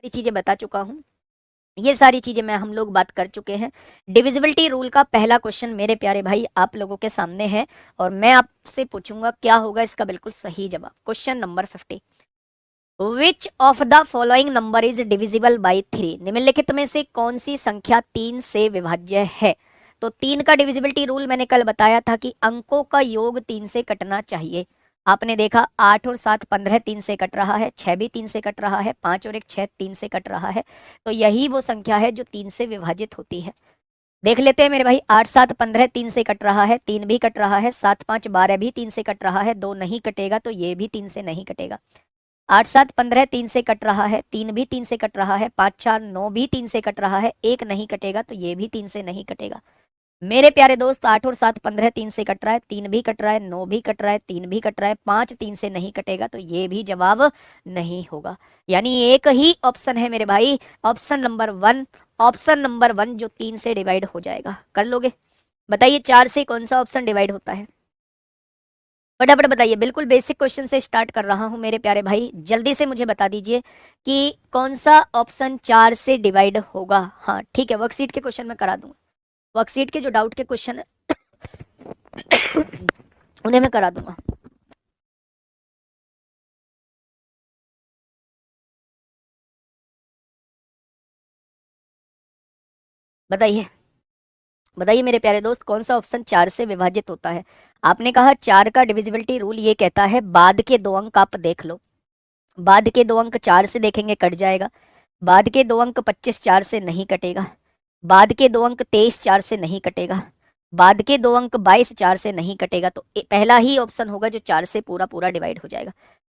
सारी चीजें बता चुका हूँ, ये सारी चीजें मैं हम लोग बात कर चुके हैं। डिविजिबिलिटी रूल का पहला क्वेश्चन मेरे प्यारे भाई आप लोगों के सामने है और मैं आपसे पूछूंगा क्या होगा इसका बिल्कुल सही जवाब। Question number 50, which of the following number is divisible by 3? निम्नलिखित में से कौन सी संख्या 3 से विभाज्य है? तो 3 का डिविजिबिलिटी रूल मैंने कल बताया था कि अंकों का योग 3 से कटना चाहिए। आपने देखा 8 और 7 15 3 से कट रहा है, 6 भी 3 से कट रहा है, 5 और 1 6 3 से कट रहा है। तो यही वो संख्या है जो 3 से विभाजित होती है। देख लेते हैं मेरे भाई, 8 7 15 3 से कट रहा है, 3 भी कट रहा है, 7 5 12 भी 3 से कट रहा है, 2 नहीं कटेगा तो ये भी 3 से नहीं कटेगा। 8 7 15 3 से कट रहा है, 3 भी 3 से कट रहा है, 5 4 9 भी 3 से कट रहा है, 1 नहीं कटेगा तो ये भी 3 से नहीं कटेगा। मेरे प्यारे दोस्त 8 और 7 15 3 से कट रहा है, 3 भी कट रहा है, 9 भी कट रहा है, 3 भी कट रहा है, 5 3 से नहीं कटेगा तो ये भी जवाब नहीं होगा। यानी एक ही ऑप्शन है मेरे भाई, ऑप्शन नंबर 1, ऑप्शन नंबर 1 जो 3 से डिवाइड हो जाएगा। कर लोगे? बताइए 4 से कौन सा ऑप्शन डिवाइड होता है? फटाफट बताइए, बिल्कुल बेसिक क्वेश्चन से स्टार्ट कर रहा हूं मेरे प्यारे भाई, जल्दी से मुझे बता दीजिए कि कौन सा ऑप्शन 4 से डिवाइड होगा। हाँ ठीक है, वर्कशीट के क्वेश्चन में करा दूंगा, वर्कशीट के जो डाउट के क्वेश्चन है उन्हें मैं करा दूंगा। बताइए बताइए मेरे प्यारे दोस्त, कौन सा ऑप्शन 4 से विभाजित होता है? आपने कहा 4 का डिविजिबिलिटी रूल ये कहता है बाद के 2 अंक आप देख लो। बाद के 2 अंक 4 से देखेंगे कट जाएगा, बाद के 2 अंक 25 4 से नहीं कटेगा, बाद के 2 अंक 23 4 से नहीं कटेगा, बाद के 2 अंक 22 4 से नहीं कटेगा। तो पहला ही ऑप्शन होगा जो 4 से पूरा पूरा डिवाइड हो जाएगा।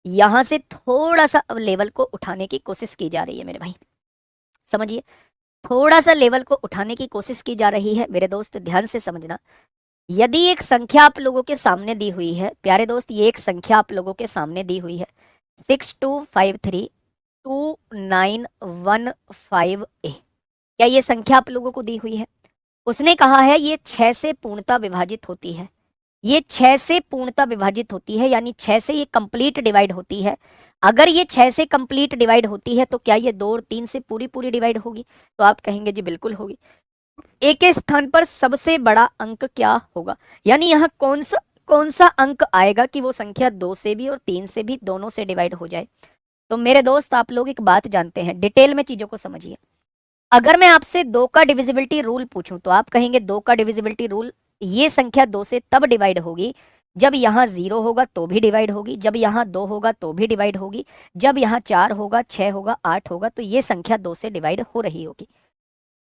यहां से थोड़ा सा अब लेवल को उठाने की कोशिश की जा रही है मेरे भाई, समझिए, थोड़ा सा लेवल को उठाने की कोशिश की जा रही है मेरे दोस्त, ध्यान से समझना। यदि एक संख्या आप लोगों के सामने दी हुई है प्यारे दोस्त, ये एक संख्या आप लोगों के सामने दी हुई है 62532915A, क्या ये संख्या आप लोगों को दी हुई है? उसने कहा है ये 6 से पूर्णता विभाजित होती है, ये 6 से पूर्णता विभाजित होती है, यानी 6 से ये कंप्लीट डिवाइड होती है। अगर ये 6 से कंप्लीट डिवाइड होती है तो क्या ये 2 और 3 से पूरी पूरी डिवाइड होगी? तो आप कहेंगे जी बिल्कुल होगी। ए के स्थान पर सबसे बड़ा अंक क्या होगा, यानी यहाँ कौन सा अंक आएगा कि वो संख्या 2 से भी और 3 से भी दोनों से डिवाइड हो जाए? तो मेरे दोस्त आप लोग एक बात जानते हैं, डिटेल में चीजों को समझिए। अगर मैं आपसे 2 का डिविजिबिलिटी रूल पूछूं तो आप कहेंगे 2 का डिविजिबिलिटी रूल, ये संख्या 2 से तब डिवाइड होगी जब यहाँ 0 होगा तो भी डिवाइड होगी, जब यहाँ 2 होगा तो भी डिवाइड होगी, जब यहाँ 4 होगा 6 होगा 8 होगा तो ये संख्या 2 से डिवाइड हो रही होगी।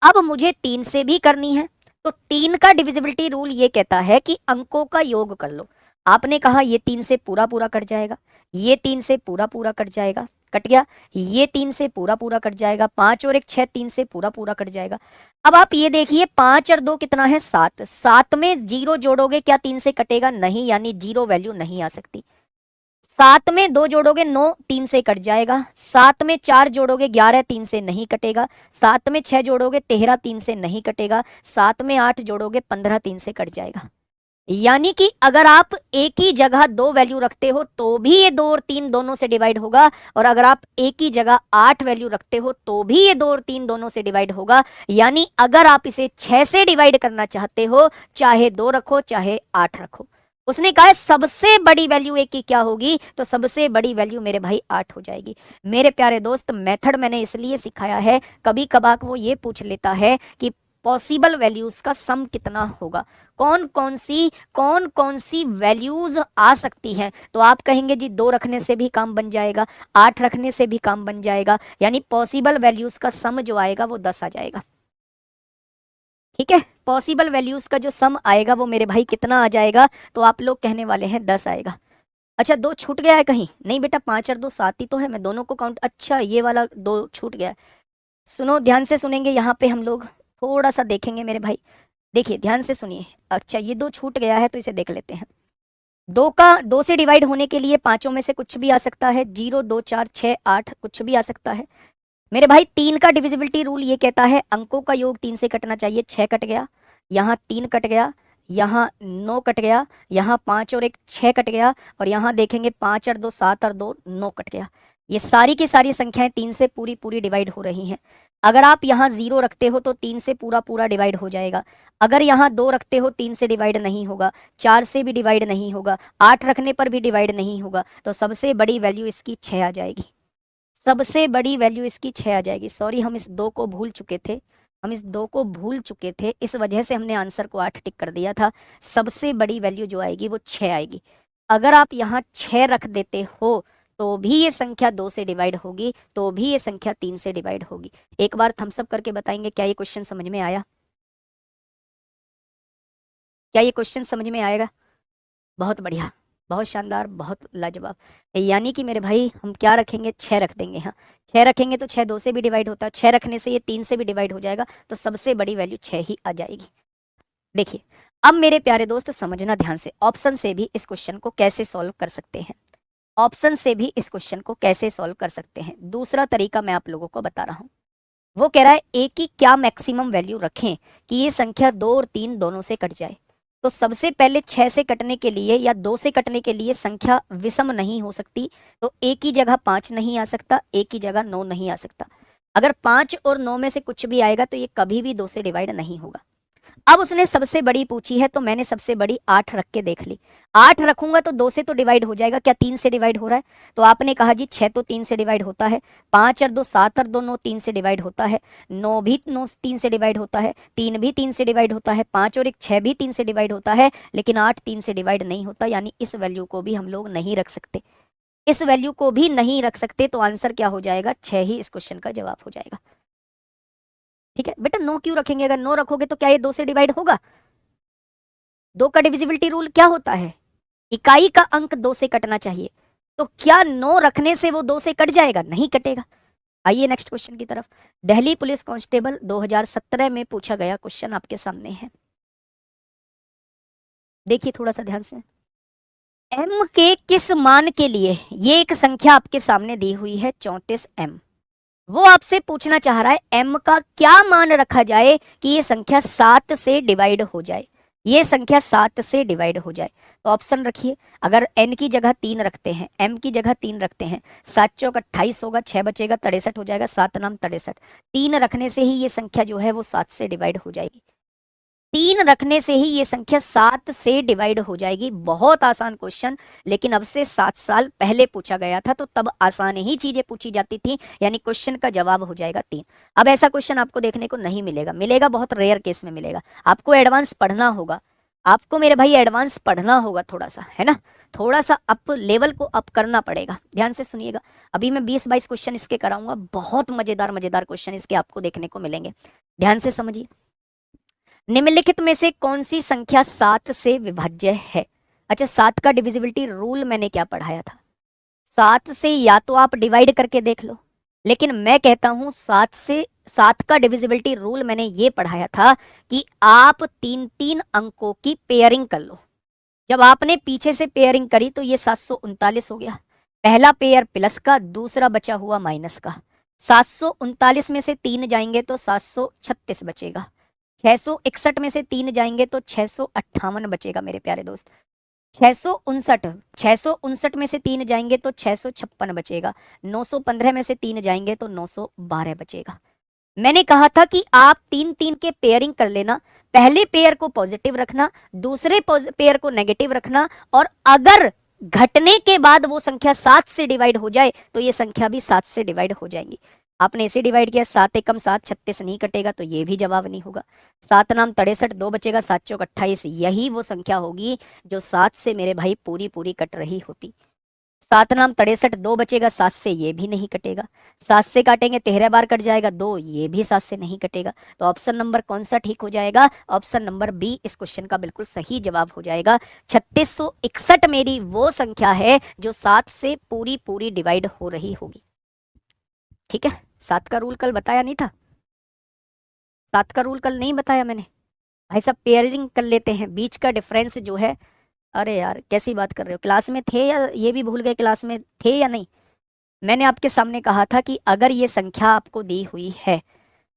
अब मुझे 3 से भी करनी है, तो 3 का डिविजिबिलिटी रूल ये कहता है कि अंकों का योग कर लो। आपने कहा ये 3 से पूरा पूरा कट जाएगा, ये 3 से पूरा पूरा कट जाएगा, कट गया, ये 3 से पूरा पूरा कट जाएगा, 5 और 1 6 3 से पूरा पूरा कट जाएगा। अब आप ये देखिए 5 और 2 कितना है 7, 7 में 0 जोड़ोगे क्या 3 से कटेगा? नहीं, यानी 0 वैल्यू नहीं आ सकती। 7 में 2 जोड़ोगे 9 3 से कट जाएगा, 7 में 4 जोड़ोगे 11 3 से नहीं कटेगा, 7 में 6 जोड़ोगे 13 3 से नहीं कटेगा, 7 में 8 जोड़ोगे 15 3 से कट जाएगा। यानी कि अगर आप एक ही जगह 2 वैल्यू रखते हो तो भी ये 2 और 3 दोनों से डिवाइड होगा, और अगर आप एक ही जगह 8 वैल्यू रखते हो तो भी ये 2 और 3 दोनों से डिवाइड होगा। यानी अगर आप इसे 6 से डिवाइड करना चाहते हो, चाहे 2 रखो चाहे 8 रखो। उसने कहा सबसे बड़ी वैल्यू एक की क्या होगी? तो सबसे बड़ी वैल्यू मेरे भाई 8 हो जाएगी। मेरे प्यारे दोस्त मेथड मैंने इसलिए सिखाया है, कभी कभार वो ये पूछ लेता है कि पॉसिबल वैल्यूज का सम कितना होगा, कौन कौन सी वैल्यूज आ सकती हैं। तो आप कहेंगे जी 2 रखने से भी काम बन जाएगा, 8 रखने से भी काम बन जाएगा, यानी पॉसिबल वैल्यूज का सम जो आएगा वो 10 आ जाएगा। ठीक है, पॉसिबल वैल्यूज का जो सम आएगा वो मेरे भाई कितना आ जाएगा? तो आप लोग कहने वाले हैं 10 आएगा। अच्छा 2 छूट गया है कहीं? नहीं बेटा, 5 और 2 7 ही तो है, मैं दोनों को काउंट, अच्छा ये वाला 2 छूट गया है। सुनो, ध्यान से सुनेंगे, यहाँ पे हम लोग थोड़ा सा देखेंगे मेरे भाई, देखिए ध्यान से सुनिए। अच्छा ये 2 छूट गया है तो इसे देख लेते हैं। 2 से डिवाइड होने के लिए पांचों में से कुछ भी आ सकता है, 0 2 4 6 8 कुछ भी आ सकता है। मेरे भाई 3 का डिविजिबिलिटी रूल ये कहता है अंकों का योग 3 से कटना चाहिए, 6 कट गया, यहाँ 3 कट गया, यहाँ 9 कट गया, यहाँ 5 और 1 6 कट गया, और यहाँ देखेंगे 5 और 2 7 और 2 9 कट गया। ये सारी की सारी संख्याएं 3 से पूरी पूरी डिवाइड हो रही हैं। अगर आप यहाँ 0 रखते हो तो 3 से पूरा पूरा डिवाइड हो जाएगा। अगर यहाँ 2 रखते हो 3 से डिवाइड नहीं होगा, 4 से भी डिवाइड नहीं होगा, 8 रखने पर भी डिवाइड नहीं होगा। तो सबसे बड़ी वैल्यू इसकी 6 आ जाएगी। सबसे बड़ी वैल्यू इसकी 6 आ जाएगी। सॉरी, हम इस 2 को भूल चुके थे, हम इस 2 को भूल चुके थे, इस वजह से हमने आंसर को 8 टिक कर दिया था। सबसे बड़ी वैल्यू जो आएगी वो 6 आएगी। अगर आप यहाँ 6 रख देते हो तो भी ये संख्या 2 से डिवाइड होगी, तो भी ये संख्या 3 से डिवाइड होगी। एक बार थम्स अप करके बताएंगे क्या ये क्वेश्चन समझ में आया? क्या ये क्वेश्चन समझ में आएगा? बहुत बढ़िया, बहुत शानदार, बहुत लाजवाब। यानी कि मेरे भाई हम क्या रखेंगे? 6 रख देंगे। हाँ, 6 रखेंगे तो 6 2 से भी डिवाइड होता है, 6 रखने से ये 3 से भी डिवाइड हो जाएगा, तो सबसे बड़ी वैल्यू 6 ही आ जाएगी। देखिए, अब मेरे प्यारे दोस्त समझना ध्यान से, ऑप्शन से भी इस क्वेश्चन को कैसे सॉल्व कर सकते हैं। ऑप्शन से भी इस क्वेश्चन को कैसे सॉल्व कर सकते हैं, दूसरा तरीका मैं आप लोगों को बता रहा हूं। वो कह रहा है ए की क्या मैक्सिमम वैल्यू रखें कि ये संख्या 2 और 3 दोनों से कट जाए। तो सबसे पहले 6 से कटने के लिए या 2 से कटने के लिए संख्या विषम नहीं हो सकती, तो ए की जगह 5 नहीं आ सकता, ए की जगह 9 नहीं आ सकता। अगर 5 और 9 में से कुछ भी आएगा तो ये कभी भी 2 से डिवाइड नहीं होगा। अब उसने सबसे बड़ी पूछी है तो मैंने सबसे बड़ी 8 रख के देख ली। 8 रखूंगा तो 2 से तो डिवाइड हो जाएगा, क्या 3 से डिवाइड हो रहा है? तो आपने कहा जी 6 तो 3 से डिवाइड होता है, 5 और 2 7 और 2 9 3 से डिवाइड होता है, 9 भी 9 3 से डिवाइड होता है, 3 भी 3 से डिवाइड होता है, 5 और 1 6 भी 3 से डिवाइड होता है, लेकिन 8 3 से डिवाइड नहीं होता। यानी इस वैल्यू को भी हम लोग नहीं रख सकते, इस वैल्यू को भी नहीं रख सकते। तो आंसर क्या हो जाएगा? 6 ही इस क्वेश्चन का जवाब हो जाएगा। ठीक है बेटा, 9 क्यों रखेंगे? अगर 9 रखोगे तो क्या ये 2 से डिवाइड होगा? 2 का डिविजिबिलिटी रूल क्या होता है? इकाई का अंक 2 से कटना चाहिए। तो क्या 9 रखने से वो 2 से कट जाएगा? नहीं कटेगा। आइए नेक्स्ट क्वेश्चन की तरफ। दिल्ली पुलिस कांस्टेबल 2017 में पूछा गया क्वेश्चन आपके सामने है, देखिए थोड़ा सा ध्यान से। m के किस मान के लिए, ये एक संख्या आपके सामने दी हुई है 34m, वो आपसे पूछना चाह रहा है m का क्या मान रखा जाए कि ये संख्या 7 से डिवाइड हो जाए, ये संख्या 7 से डिवाइड हो जाए। तो ऑप्शन रखिए, अगर n की जगह 3 रखते हैं, m की जगह 3 रखते हैं, 7 चौक 28 होगा, 6 बचेगा 63 हो जाएगा, 7 नाम 63। 3 रखने से ही ये संख्या जो है वो 7 से डिवाइड हो जाएगी, 3 रखने से ही ये संख्या 7 से डिवाइड हो जाएगी। बहुत आसान क्वेश्चन, लेकिन अब से 7 साल पहले पूछा गया था, तो तब आसान ही चीजें पूछी जाती थी, यानी क्वेश्चन का जवाब हो जाएगा 3। अब ऐसा क्वेश्चन आपको देखने को नहीं मिलेगा, मिलेगा बहुत रेयर केस में मिलेगा। आपको एडवांस पढ़ना होगा, आपको मेरे भाई एडवांस पढ़ना होगा थोड़ा सा, है ना, थोड़ा सा अप लेवल को अप करना पड़ेगा। ध्यान से सुनिएगा, अभी मैं 20-22 क्वेश्चन इसके कराऊंगा, बहुत मजेदार मजेदार क्वेश्चन इसके आपको देखने को मिलेंगे। ध्यान से समझिए, निम्नलिखित में से कौन सी संख्या 7 से विभाज्य है? अच्छा, 7 का डिविजिबिलिटी रूल मैंने क्या पढ़ाया था? 7 से या तो आप डिवाइड करके देख लो, लेकिन मैं कहता हूं 7 का डिविजिबिलिटी रूल मैंने ये पढ़ाया था कि आप 3-3 अंकों की पेयरिंग कर लो। जब आपने पीछे से पेयरिंग करी तो ये 739 हो गया, पहला पेयर प्लस का, दूसरा बचा हुआ माइनस का। 739 में से 3 जाएंगे तो 736 बचेगा, 661 में से 3 जाएंगे तो 658 बचेगा मेरे प्यारे दोस्त। 659 में से 3 जाएंगे तो 656 बचेगा, 915 में से 3 जाएंगे तो 912 बचेगा। मैंने कहा था कि आप 3-3 के पेयरिंग कर लेना, पहले पेयर को पॉजिटिव रखना, दूसरे पेयर को नेगेटिव रखना, और अगर घटने के बाद वो संख्या 7 से डिवाइड हो जाए तो ये संख्या भी 7 से डिवाइड हो जाएंगी। आपने इसे डिवाइड किया, 7 एकम 7, 36 नहीं कटेगा, तो ये भी जवाब नहीं होगा। 7 नाम 63, 2 बचेगा, 7 चौक 28, यही वो संख्या होगी जो 7 से मेरे भाई पूरी पूरी कट रही होती। 7 नाम 63, 2 बचेगा, 7 से ये भी नहीं कटेगा, 7 से काटेंगे 13 बार कट जाएगा, 2, ये भी 7 से नहीं कटेगा। तो ऑप्शन नंबर कौन सा ठीक हो जाएगा? ऑप्शन नंबर बी इस क्वेश्चन का बिल्कुल सही जवाब हो जाएगा। 3661 मेरी वो संख्या है जो 7 से पूरी पूरी डिवाइड हो रही होगी। ठीक है, 7 का रूल कल बताया नहीं था, 7 का रूल कल नहीं बताया मैंने। भाई साहब पेयरिंग कर लेते हैं, बीच का डिफरेंस जो है। अरे यार कैसी बात कर रहे हो, क्लास में थे या ये भी भूल गए, क्लास में थे या नहीं? मैंने आपके सामने कहा था कि अगर ये संख्या आपको दी हुई है,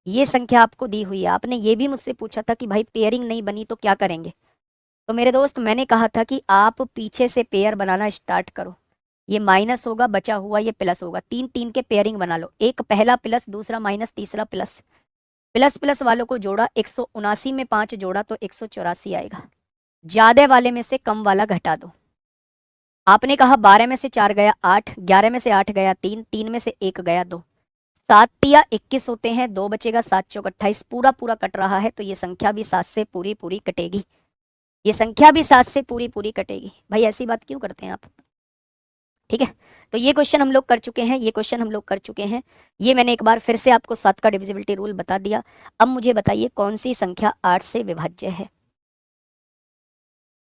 ये संख्या आपको दी हुई है, आपने ये भी मुझसे पूछा था कि भाई पेयरिंग नहीं बनी तो क्या करेंगे। तो मेरे दोस्त मैंने कहा था कि आप पीछे से पेयर बनाना स्टार्ट करो, ये माइनस होगा, बचा हुआ ये प्लस होगा। 3 3 के पेयरिंग बना लो, एक पहला प्लस, दूसरा माइनस, तीसरा प्लस। प्लस प्लस वालों को जोड़ा, 179 में 5 जोड़ा तो 184 आएगा। ज्यादा वाले में से कम वाला घटा दो। आपने कहा 12 में से 4 गया 8, 11 में से 8 गया 3, 3 में से 1 गया 2, 7 तिया 21 होते हैं, 2 बचेगा, 7 चौक 28, पूरा पूरा कट रहा है, तो ये संख्या भी 7 से पूरी पूरी कटेगी। ये संख्या भी 7 से पूरी पूरी कटेगी। भाई ऐसी बात क्यों करते हैं आप? ठीक है, तो ये क्वेश्चन हम लोग कर चुके हैं, ये क्वेश्चन हम लोग कर चुके हैं। ये मैंने एक बार फिर से आपको 7 का डिविजिबिलिटी रूल बता दिया। अब मुझे बताइए कौन सी संख्या 8 से विभाज्य है?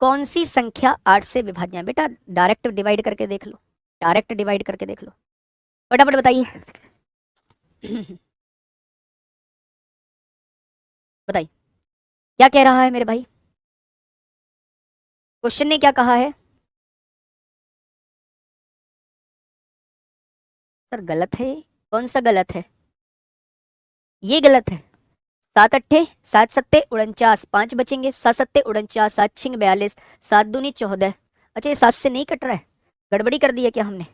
कौन सी संख्या 8 से विभाज्य है? बेटा डायरेक्ट डिवाइड करके देख लो, डायरेक्ट डिवाइड करके देख लो, फटाफट बताइए। बताइए क्या कह रहा है मेरे भाई? क्वेश्चन ने क्या कहा है? सर गलत है। कौन सा गलत है? ये गलत है। 7 अट्ठे 7 सत्ते 49, 5 बचेंगे, 7 सत्ते 49, 7 छिंग 42, 7 दूनी 14। अच्छा ये 7 से नहीं कट रहा है, गड़बड़ी कर दी है क्या हमने?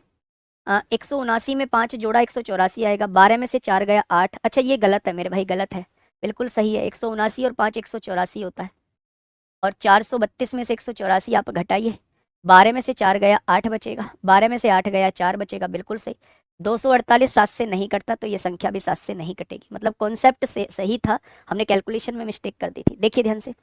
179 में 5 जोड़ा 184 आएगा, 12 में से 4 गया 8। अच्छा ये गलत है मेरे भाई, गलत है, बिल्कुल सही है। 179 और 5 184 होता है, और 432 में से 184 आप घटाइए, 12 में से 4 गया 8 बचेगा, 12 में से 8 गया 4 बचेगा, बिल्कुल सही। 248 7 से नहीं कटता, तो ये संख्या भी 7 से नहीं कटेगी। मतलब कॉन्सेप्ट से सही था, हमने कैलकुलेशन में मिस्टेक कर दी थी। देखिए ध्यान से,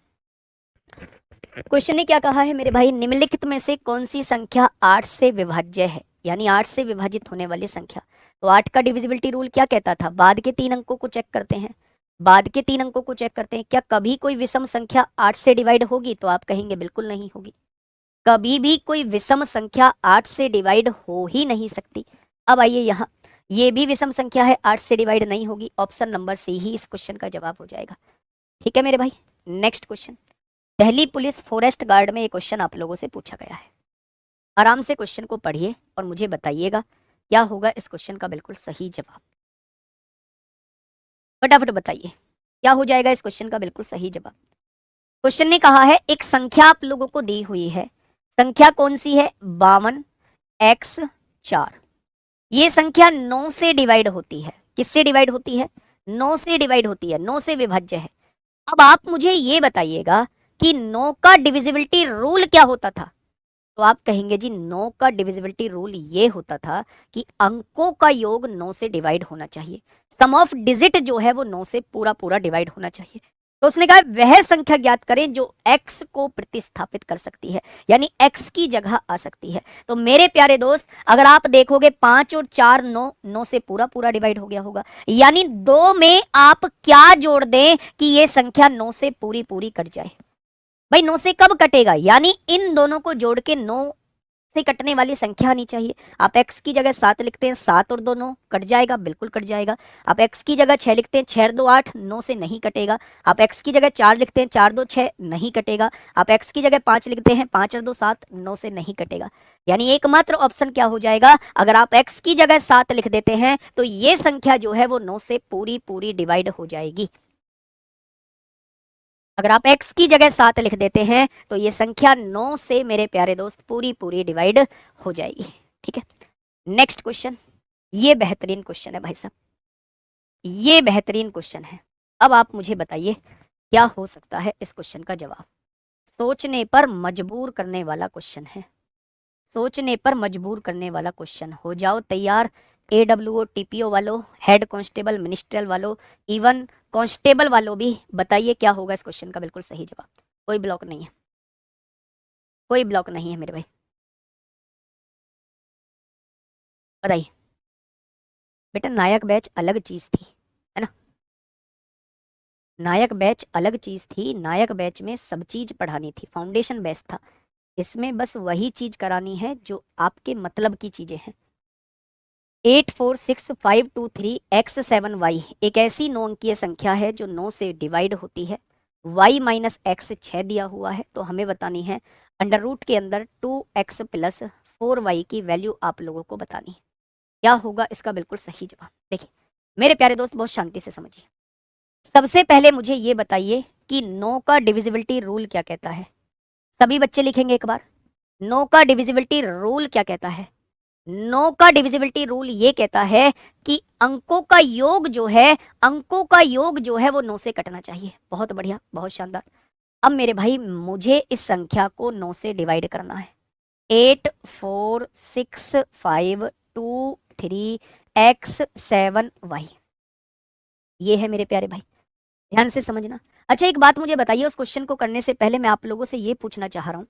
क्वेश्चन ने क्या कहा है मेरे भाई? निम्नलिखित में से कौन सी संख्या 8 से विभाज्य है, यानी 8 से विभाजित होने वाली संख्या। तो 8 का डिविजिबिलिटी रूल क्या कहता था? बाद के 3 अंकों को चेक करते हैं, बाद के 3 अंकों को चेक करते हैं। क्या कभी कोई विषम संख्या 8 से डिवाइड होगी? तो आप कहेंगे बिल्कुल नहीं होगी। कभी भी कोई विषम संख्या 8 से डिवाइड हो ही नहीं सकती। अब आइए यहाँ, ये भी विषम संख्या है, 8 से डिवाइड नहीं होगी। ऑप्शन नंबर सी ही इस क्वेश्चन का जवाब हो जाएगा। ठीक है मेरे भाई, next question. Delhi police forest guard में ये क्वेश्चन आप लोगों से पूछा गया है। आराम से क्वेश्चन को पढ़िए और मुझे बताइएगा क्या होगा इस क्वेश्चन का बिल्कुल सही जवाब। फटाफट बताइए क्या हो जाएगा इस क्वेश्चन का बिल्कुल सही जवाब। क्वेश्चन ने कहा है एक संख्या आप लोगों को दी हुई है, संख्या कौन सी है? 52x4। ये संख्या 9 से डिवाइड होती है। किससे डिवाइड होती है? 9 से डिवाइड होती है, 9 से विभाज्य है। अब आप मुझे ये बताइएगा कि 9 का डिविजिबिलिटी रूल क्या होता था? तो आप कहेंगे जी 9 का डिविजिबिलिटी रूल ये होता था कि अंकों का योग 9 से डिवाइड होना चाहिए, सम ऑफ डिजिट जो है वो 9 से पूरा पूरा डिवाइड होना चाहिए। तो उसने कहा वह संख्या ज्ञात करें जो x को प्रतिस्थापित कर सकती है, यानी x की जगह आ सकती है। तो मेरे प्यारे दोस्त अगर आप देखोगे 5 और 4 9, 9 से पूरा पूरा डिवाइड हो गया होगा, यानी 2 में आप क्या जोड़ दें कि ये संख्या 9 से पूरी पूरी कट जाए। भाई 9 से कब कटेगा? यानी इन दोनों को जोड़ के 9 से कटने वाली संख्या आनी चाहिए। आप x की जगह 7 लिखते हैं, 7 और 2 9 कट जाएगा, बिल्कुल कट जाएगा। आप x की जगह 6 लिखते हैं, 6 और 2 8, 9 से नहीं कटेगा। आप x की जगह 4 लिखते हैं, 4 2 6, नहीं कटेगा। आप x की जगह 5 लिखते हैं, 5 और 2 7, 9 से नहीं कटेगा। यानी एकमात्र ऑप्शन क्या हो जाएगा? अगर आप x की जगह 7 लिख देते हैं तो ये संख्या जो है वो 9 से पूरी पूरी डिवाइड हो जाएगी। अगर आप x की जगह 7 लिख देते हैं तो ये संख्या 9 से मेरे प्यारे दोस्त पूरी पूरी डिवाइड हो जाएगी। ठीक है, नेक्स्ट क्वेश्चन। ये बेहतरीन क्वेश्चन है भाई साहब, ये बेहतरीन क्वेश्चन है। अब आप मुझे बताइए क्या हो सकता है इस क्वेश्चन का जवाब। सोचने पर मजबूर करने वाला क्वेश्चन है, सोचने पर मजबूर करने वाला क्वेश्चन। हो जाओ तैयार AWO TPO वालों, हेड कांस्टेबल मिनिस्ट्रियल वालों, इवन कांस्टेबल वालों भी बताइए क्या होगा इस क्वेश्चन का बिल्कुल सही जवाब। कोई ब्लॉक नहीं है, कोई ब्लॉक नहीं है मेरे भाई, बताइए। बेटा नायक बैच अलग चीज थी, है ना, नायक बैच अलग चीज थी। नायक बैच में सब चीज पढ़ानी थी, फाउंडेशन बैच था। इसमें बस वही चीज करानी है जो आपके मतलब की चीजें हैं। 846523x7y एक ऐसी 9 अंकीय संख्या है जो 9 से डिवाइड होती है। y माइनस एक्स 6 दिया हुआ है, तो हमें बतानी है अंडर रूट के अंदर 2x प्लस 4y की वैल्यू आप लोगों को बतानी है। क्या होगा इसका बिल्कुल सही जवाब? देखिए मेरे प्यारे दोस्त बहुत शांति से समझिए। सबसे पहले मुझे ये बताइए कि 9 का डिविजिबिलिटी रूल क्या कहता है। सभी बच्चे लिखेंगे एक बार, 9 का डिविजिबिलिटी रूल क्या कहता है। 9 का डिविजिबिलिटी रूल ये कहता है कि अंकों का योग जो है, अंकों का योग जो है वो 9 से कटना चाहिए। बहुत बढ़िया, बहुत शानदार। अब मेरे भाई मुझे इस संख्या को 9 से डिवाइड करना है। 8 4 6 5 2 3 x 7 y, ये है मेरे प्यारे भाई, ध्यान से समझना। अच्छा एक बात मुझे बताइए, उस क्वेश्चन को करने से पहले मैं आप लोगों से ये पूछना चाह रहा हूँ,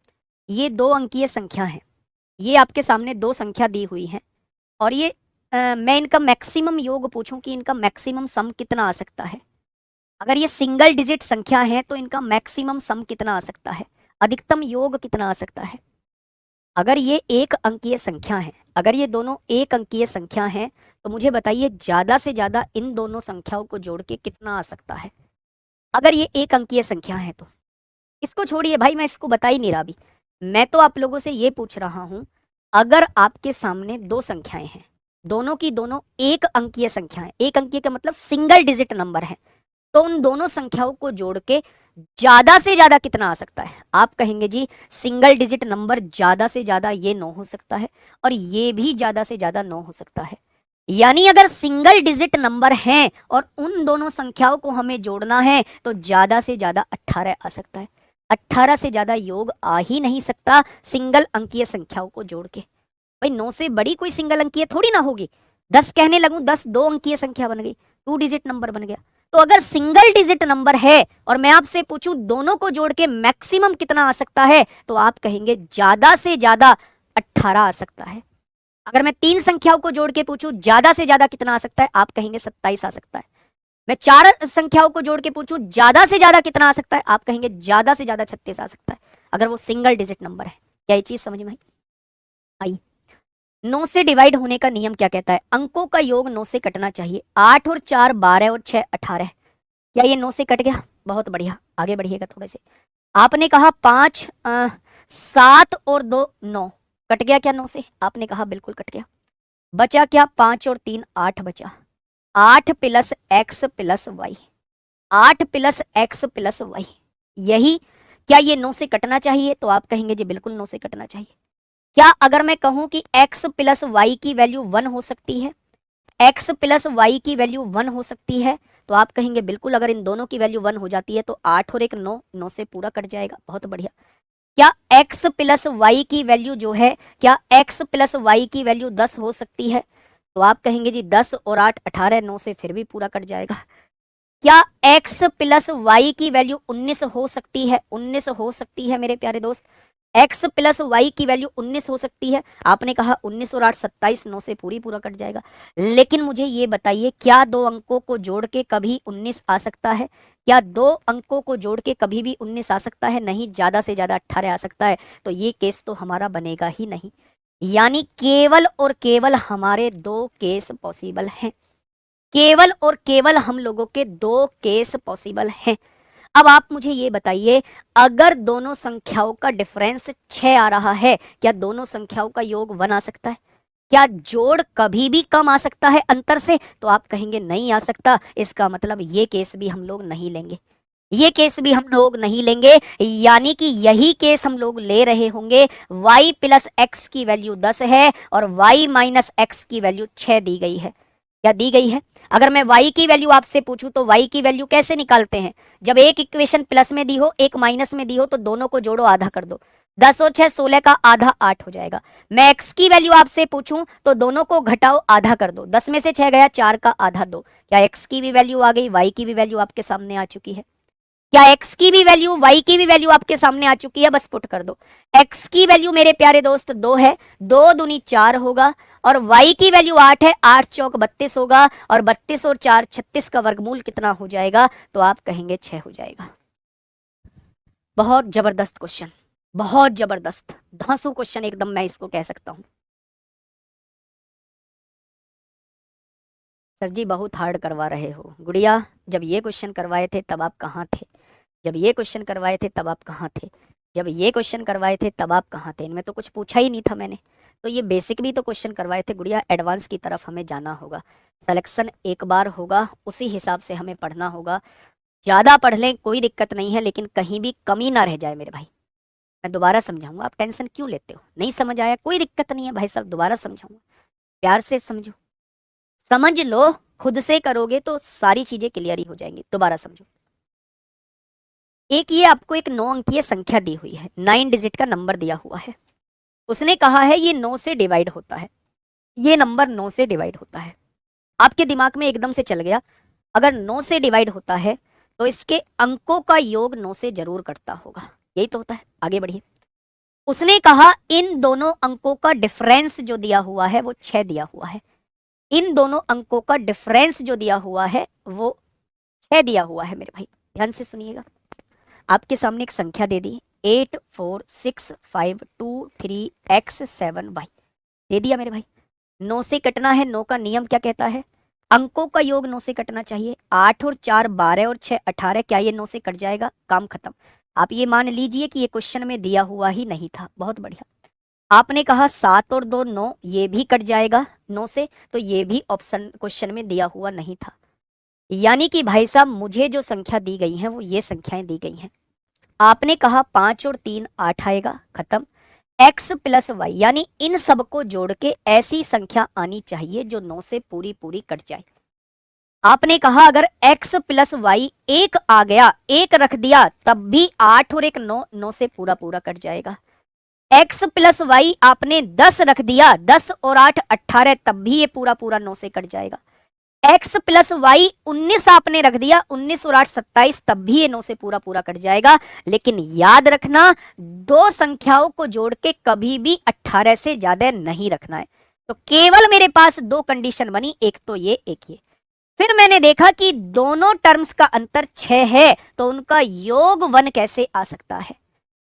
ये 2 अंकीय संख्या है, ये आपके सामने 2 संख्या दी हुई है और ये मैं इनका मैक्सिमम योग पूछूं कि इनका मैक्सिमम सम कितना आ सकता है। अगर ये सिंगल डिजिट संख्या है तो इनका मैक्सिमम सम कितना आ सकता है, अधिकतम योग कितना आ सकता है। अगर ये एक अंकीय संख्या है, अगर ये दोनों एक अंकीय संख्या हैं, तो मुझे बताइए ज्यादा से ज्यादा इन दोनों संख्याओं को जोड़ के कितना आ सकता है। अगर ये एक अंकीय संख्या है तो इसको छोड़िए भाई, मैं इसको बता ही नहीं रहा अभी, मैं तो आप लोगों से ये पूछ रहा हूं, अगर आपके सामने 2 संख्याएं हैं, दोनों की दोनों एक अंकीय संख्याएं, एक अंकीय का मतलब सिंगल डिजिट नंबर है, तो उन दोनों संख्याओं को जोड़ के ज्यादा से ज्यादा कितना आ सकता है। आप कहेंगे जी सिंगल डिजिट नंबर ज्यादा से ज्यादा ये 9 हो सकता है और ये भी ज्यादा से ज्यादा 9 हो सकता है। यानी अगर सिंगल डिजिट नंबर हैं और उन दोनों संख्याओं को हमें जोड़ना है तो ज्यादा से ज्यादा 18 आ सकता है। 18 से ज्यादा योग आ ही नहीं सकता सिंगल अंकीय संख्याओं को जोड़ के। भाई 9 से बड़ी कोई सिंगल अंकीय थोड़ी ना होगी। 10 कहने लगूं, 10 2 अंकीय संख्या बन गई, 2 डिजिट नंबर बन गया। तो अगर सिंगल डिजिट नंबर है और मैं आपसे पूछूं दोनों को जोड़ के मैक्सिमम कितना आ सकता है, तो आप कहेंगे ज्यादा से ज्यादा 18 आ सकता है। अगर मैं 3 संख्याओं को जोड़ के पूछूं ज्यादा से ज्यादा कितना आ सकता है, आप कहेंगे 27 आ सकता है। मैं 4 संख्याओं को जोड़ के पूछूं ज्यादा से ज्यादा कितना आ सकता है, आप कहेंगे ज्यादा से ज्यादा 36 आ सकता है, अगर वो सिंगल डिजिट नंबर है। क्या ये चीज समझ में आई? 9 से डिवाइड होने का नियम क्या कहता है? अंकों का योग 9 से कटना चाहिए। 8 और 4 12 और 6 18। क्या ये 9 से कट गया? बहुत बढ़िया, आगे बढ़िएगा थोड़े से। आपने कहा 5 7 और 2 9, कट गया क्या 9 से? आपने कहा बिल्कुल कट गया। बचा क्या? 5 और 3 8 बचा। 8 plus x plus y, 8 plus x plus y, यही। क्या ये 9 से कटना चाहिए? तो आप कहेंगे जी बिल्कुल 9 से कटना चाहिए। क्या अगर मैं कहूं कि x प्लस वाई की वैल्यू 1 हो सकती है, x प्लस वाई की वैल्यू 1 हो सकती है, तो आप कहेंगे बिल्कुल, अगर इन दोनों की वैल्यू 1 हो जाती है तो 8 और 1 9, 9 से पूरा कट जाएगा। बहुत बढ़िया। क्या x प्लस वाई की वैल्यू जो है, क्या x प्लस वाई की वैल्यू 10 हो सकती है? तो आप कहेंगे जी 10 और 8 18, 9 से फिर भी पूरा कट जाएगा। क्या x प्लस वाई की वैल्यू 19 हो सकती है? 19 हो सकती है मेरे प्यारे दोस्त, x प्लस वाई की वैल्यू 19 हो सकती है। आपने कहा 19 और 8 27, 9 से पूरा कट जाएगा। लेकिन मुझे ये बताइए, क्या 2 अंकों को जोड़ के कभी 19 आ सकता है? क्या 2 अंकों को जोड़ के कभी भी 19 आ सकता है? नहीं, ज्यादा से ज्यादा 18 आ सकता है। तो ये केस तो हमारा बनेगा ही नहीं। यानी केवल और केवल हमारे 2 केस पॉसिबल हैं, केवल और केवल हम लोगों के 2 केस पॉसिबल हैं। अब आप मुझे ये बताइए, अगर दोनों संख्याओं का डिफरेंस 6 आ रहा है, क्या दोनों संख्याओं का योग 1 आ सकता है? क्या जोड़ कभी भी कम आ सकता है अंतर से? तो आप कहेंगे नहीं आ सकता। इसका मतलब ये केस भी हम लोग नहीं लेंगे, ये केस भी हम लोग नहीं लेंगे। यानी कि यही केस हम लोग ले रहे होंगे। y प्लस एक्स की वैल्यू 10 है और y माइनस एक्स की वैल्यू 6 दी गई है। क्या दी गई है? अगर मैं y की वैल्यू आपसे पूछूं तो y की वैल्यू कैसे निकालते हैं? जब एक इक्वेशन प्लस में दी हो, एक माइनस में दी हो, तो दोनों को जोड़ो, आधा कर दो। 10 और 6 16 का आधा 8 हो जाएगा। मैं x की वैल्यू आपसे पूछूं तो दोनों को घटाओ, आधा कर दो। 10 में से 6 गया, 4 का आधा 2। क्या x की भी वैल्यू आ गई, y की भी वैल्यू आपके सामने आ चुकी है? क्या x की भी वैल्यू, y की भी वैल्यू आपके सामने आ चुकी है? बस पुट कर दो। x की वैल्यू मेरे प्यारे दोस्त 2 है, 2 दूनी 4 होगा, और y की वैल्यू 8 है, 8 चौक 32 होगा, और 32 और 4 36 का वर्गमूल कितना हो जाएगा? तो आप कहेंगे 6 हो जाएगा। बहुत जबरदस्त क्वेश्चन, बहुत जबरदस्त धांसू क्वेश्चन एकदम, मैं इसको कह सकता हूं। सर जी बहुत हार्ड करवा रहे हो। गुड़िया, जब ये क्वेश्चन करवाए थे तब आप कहाँ थे? जब ये क्वेश्चन करवाए थे तब आप कहाँ थे? जब ये क्वेश्चन करवाए थे तब आप कहाँ थे? इनमें तो कुछ पूछा ही नहीं था मैंने। तो ये बेसिक भी तो क्वेश्चन करवाए थे गुड़िया, एडवांस की तरफ हमें जाना होगा। सिलेक्शन एक बार होगा, उसी हिसाब से हमें पढ़ना होगा। ज़्यादा पढ़ लें कोई दिक्कत नहीं है, लेकिन कहीं भी कमी ना रह जाए मेरे भाई। मैं दोबारा समझाऊंगा, आप टेंशन क्यों लेते हो? नहीं समझ आया कोई दिक्कत नहीं है भाई साहब, दोबारा समझाऊंगा, प्यार से समझो, समझ लो, खुद से करोगे तो सारी चीजें क्लियर ही हो जाएंगी। दोबारा समझो, एक ये आपको एक 9 अंकीय संख्या दी हुई है, 9 डिजिट का नंबर दिया हुआ है, उसने कहा है ये 9 से डिवाइड होता है, ये नंबर 9 से डिवाइड होता है। आपके दिमाग में एकदम से चल गया अगर 9 से डिवाइड होता है तो इसके अंकों का योग 9 से जरूर कटता होगा, यही तो होता है। आगे बढ़िए, उसने कहा इन दोनों अंकों का डिफरेंस जो दिया हुआ है वो 6 दिया हुआ है, इन दोनों अंकों का डिफरेंस जो दिया हुआ है वो 6 दिया हुआ है। मेरे भाई ध्यान से सुनिएगा, आपके सामने एक संख्या दे दी 84652 3x7y दे दिया मेरे भाई, 9 से कटना है, 9 का नियम क्या कहता है? अंकों का योग 9 से कटना चाहिए। 8 और 4 12 और 6 18, क्या ये 9 से कट जाएगा? काम खत्म। आप ये मान लीजिए कि ये क्वेश्चन में दिया हुआ ही नहीं था, बहुत बढ़िया। आपने कहा 7 और 2 9, ये भी कट जाएगा 9 से, तो ये भी ऑप्शन क्वेश्चन में दिया हुआ नहीं था। यानी कि भाई साहब मुझे जो संख्या दी गई है वो ये संख्याएं दी गई हैं। आपने कहा 5 और 3 8 आएगा, खत्म। x प्लस वाई, यानी इन सबको जोड़ के ऐसी संख्या आनी चाहिए जो 9 से पूरी पूरी कट जाए। आपने कहा अगर x प्लस वाई 1 आ गया, 1 रख दिया, तब भी 8 और 1 9, 9 से पूरा पूरा कट जाएगा। x प्लस वाई आपने 10 रख दिया, 10 और 8 18, तब भी ये पूरा पूरा 9 से कट जाएगा। x प्लस वाई 19 आपने रख दिया, 19 और 8 27, तब भी ये 9 से पूरा पूरा कट जाएगा। लेकिन याद रखना, दो संख्याओं को जोड़ के कभी भी 18 से ज्यादा नहीं रखना है। तो केवल मेरे पास दो कंडीशन बनी, एक तो ये, एक ये। फिर मैंने देखा कि दोनों टर्म्स का अंतर 6 है, तो उनका योग 1 कैसे आ सकता है?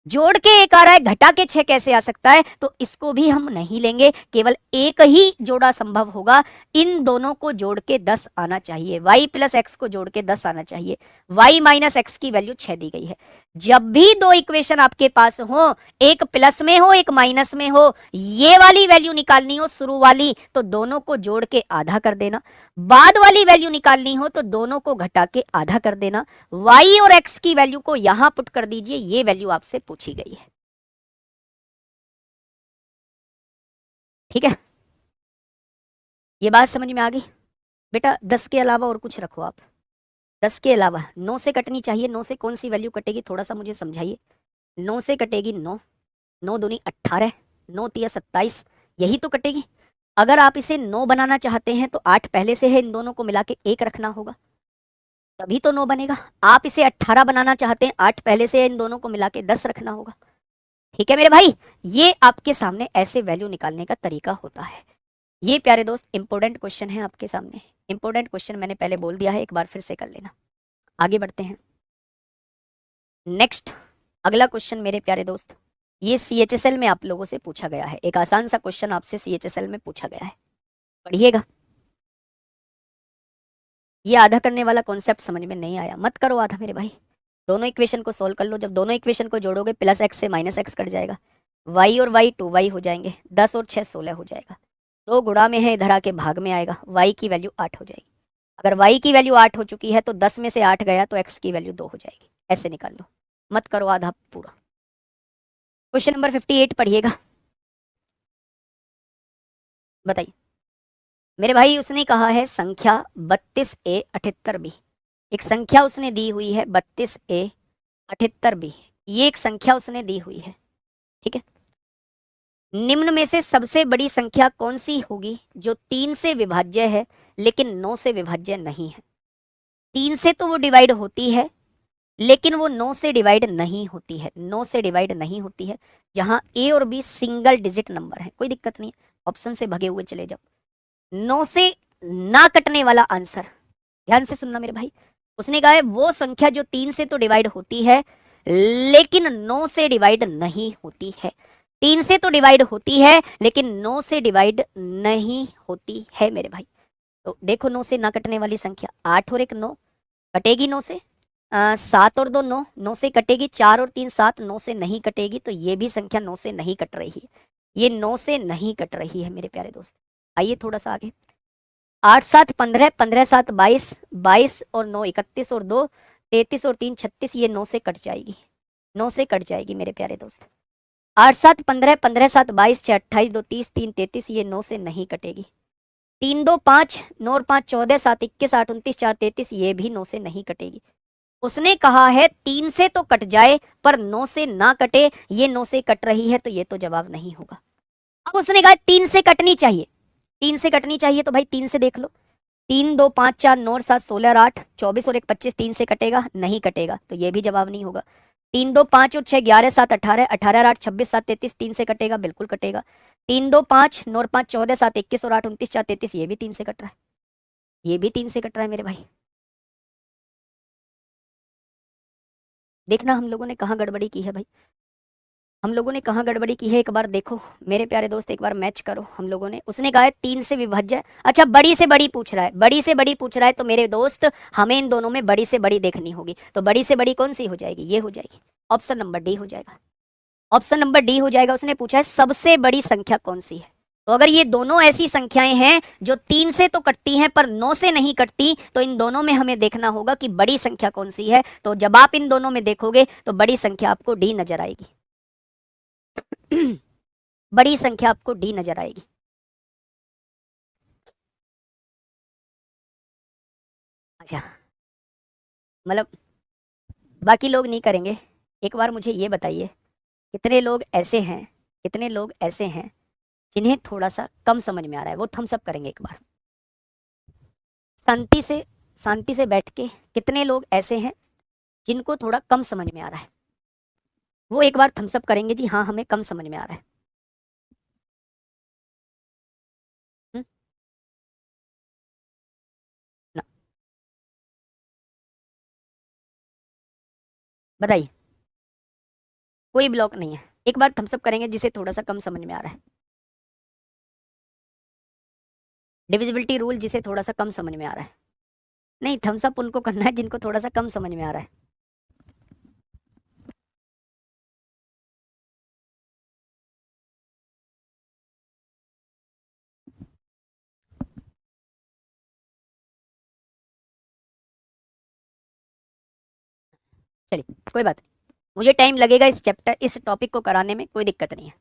जोड़ के 1 आ रहा है, घटा के 6 कैसे आ सकता है? तो इसको भी हम नहीं लेंगे, केवल एक ही जोड़ा संभव होगा। इन दोनों को जोड़ के 10 आना चाहिए, y प्लस एक्स को जोड़ के 10 आना चाहिए। y माइनस एक्स की वैल्यू 6 दी गई है। जब भी दो इक्वेशन आपके पास हो, एक प्लस में हो एक माइनस में हो, ये वाली वैल्यू निकालनी हो शुरू वाली, तो दोनों को जोड़ के आधा कर देना। बाद वाली वैल्यू निकालनी हो तो दोनों को घटा के आधा कर देना। y और x की वैल्यू को यहां पुट कर दीजिए, ये वैल्यू आपसे पूछी गई है। ठीक है, ये बात समझ में आ गई? बेटा 10 के अलावा और कुछ रखो आप, 10 के अलावा 9 से कटनी चाहिए। 9 से कौन सी वैल्यू कटेगी, थोड़ा सा मुझे समझाइए। 9 से कटेगी 9, 9 दूनी 18, 9 तिया 27, यही तो कटेगी। अगर आप इसे 9 बनाना चाहते हैं तो 8 पहले से है, इन दोनों को मिला के 1 रखना होगा, तभी तो 9 बनेगा। आप इसे 18 बनाना चाहते हैं, 8 पहले से है, इन दोनों को मिला के 10 रखना होगा। ठीक है मेरे भाई, ये आपके सामने ऐसे वैल्यू निकालने का तरीका होता है। ये प्यारे दोस्त इंपॉर्टेंट क्वेश्चन है आपके सामने। इंपॉर्टेंट क्वेश्चन मैंने पहले बोल दिया है, एक बार फिर से कर लेना। आगे बढ़ते हैं। नेक्स्ट अगला क्वेश्चन मेरे प्यारे दोस्त, ये CHSL में आप लोगों से पूछा गया है। एक आसान सा क्वेश्चन आपसे CHSL में पूछा गया है, पढ़िएगा। ये आधा करने वाला कॉन्सेप्ट समझ में नहीं आया, मत करो आधा मेरे भाई, दोनों इक्वेशन को सोल्व कर लो। जब दोनों इक्वेशन को जोड़ोगे प्लस एक्स से माइनस एक्स कट जाएगा, y और y 2y हो जाएंगे, 10 और 6 16 हो जाएगा। तो गुणा में है, इधर आके भाग में आएगा, y की वैल्यू 8 हो जाएगी। अगर y की वैल्यू 8 हो चुकी है तो 10 में से 8 गया तो x की वैल्यू 2 हो जाएगी। ऐसे निकाल लो, मत करो आधा पूरा। क्वेश्चन नंबर 58 पढ़िएगा, बताइए मेरे भाई। उसने कहा है संख्या 32a 78b, एक संख्या उसने दी हुई है 32a 78b, ये एक संख्या उसने दी हुई है। ठीक है, निम्न में से सबसे बड़ी संख्या कौन सी होगी जो 3 से विभाज्य है लेकिन 9 से विभाज्य नहीं है? 3 से तो वो डिवाइड होती है लेकिन वो 9 से डिवाइड नहीं होती है, 9 से डिवाइड नहीं होती है। जहां a और b सिंगल डिजिट नंबर है, कोई दिक्कत नहीं है, ऑप्शन से भगे हुए चले जाओ। 9 से ना कटने वाला आंसर, ध्यान से सुनना मेरे भाई। उसने कहा है वो संख्या जो 3 से तो डिवाइड होती है लेकिन 9 से डिवाइड नहीं होती है। 3 से तो डिवाइड होती है लेकिन 9 से डिवाइड नहीं होती है मेरे भाई। तो देखो 9 से ना कटने वाली संख्या, 8 और 1 9 कटेगी 9 से, 7 और 2 9, 9 से कटेगी, 4 और 3 7, 9 से नहीं कटेगी। तो ये भी संख्या 9 से नहीं कट रही है, ये 9 से नहीं कट रही है मेरे प्यारे दोस्त। आइए थोड़ा सा आगे, 8 7 15, 15 7 22, 22 और 9 31 और 2 33 और 3 36, ये 9 से कट जाएगी, 9 से कट जाएगी मेरे प्यारे दोस्त। 8 7 15, 15 7 22, 6 28, 2 30, 3 33, ये 9 से नहीं कटेगी। 3 2 5, 9 और 5 14, 7 21, 8 29, 4 33, ये भी 9 से नहीं कटेगी। उसने कहा है 3 से तो कट जाए पर 9 से ना कटे, ये 9 से कट रही है तो ये तो जवाब नहीं होगा। अब उसने कहा 3 से कटनी चाहिए, 3 से कटनी चाहिए तो भाई 3 से देख लो। 3 2 5 4 9 और 7 16 और 8 24 और 1 25, 3 से कटेगा नहीं कटेगा तो ये भी जवाब नहीं होगा। 3 2 5 और 6 11 7 18, 18 और 8 26, 7 33, 3 से कटेगा बिल्कुल कटेगा। 3 2 5 9 और 5 14, 7 21 और 8 29, 4 33, ये भी 3 से कट रहा है, ये भी 3 से कट रहा है मेरे भाई। देखना हम लोगों ने कहाँ गड़बड़ी की है भाई, हम लोगों ने कहाँ गड़बड़ी की है, एक बार देखो मेरे प्यारे दोस्त, एक बार मैच करो हम लोगों ने। उसने कहा है 3 से विभाज्य, अच्छा बड़ी से बड़ी पूछ रहा है, बड़ी से बड़ी पूछ रहा है तो मेरे दोस्त हमें इन दोनों में बड़ी से बड़ी देखनी होगी। तो बड़ी से बड़ी कौन सी हो जाएगी, ये हो जाएगी, ऑप्शन नंबर डी हो जाएगा, ऑप्शन नंबर डी हो जाएगा। उसने पूछा है सबसे बड़ी संख्या कौन सी है, तो अगर ये दोनों ऐसी संख्याएं हैं जो 3 से तो कटती हैं पर 9 से नहीं कटती, तो इन दोनों में हमें देखना होगा कि बड़ी संख्या कौन सी है। तो जब आप इन दोनों में देखोगे तो बड़ी संख्या आपको डी नजर आएगी। बड़ी संख्या आपको डी नजर आएगी। अच्छा मतलब बाकी लोग नहीं करेंगे, एक बार मुझे ये बताइए कितने लोग ऐसे हैं, कितने लोग ऐसे हैं जिन्हें थोड़ा सा कम समझ में आ रहा है, वो थम्स अप करेंगे एक बार शांति से, शांति से बैठ के। कितने लोग ऐसे हैं जिनको थोड़ा कम समझ में आ रहा है, वो एक बार थम्स अप करेंगे जी हाँ हमें कम समझ में आ रहा है। हुँ? ना बताइए, कोई ब्लॉक नहीं है, एक बार थम्स अप करेंगे जिसे थोड़ा सा कम समझ में आ रहा है। डिविजिबिलिटी रूल जिसे थोड़ा सा कम समझ में आ रहा है। नहीं, थम्स अप उनको करना है जिनको थोड़ा सा कम समझ में आ रहा है। चलिए कोई बात नहीं, मुझे टाइम लगेगा इस चैप्टर, इस टॉपिक को कराने में, कोई दिक्कत नहीं है।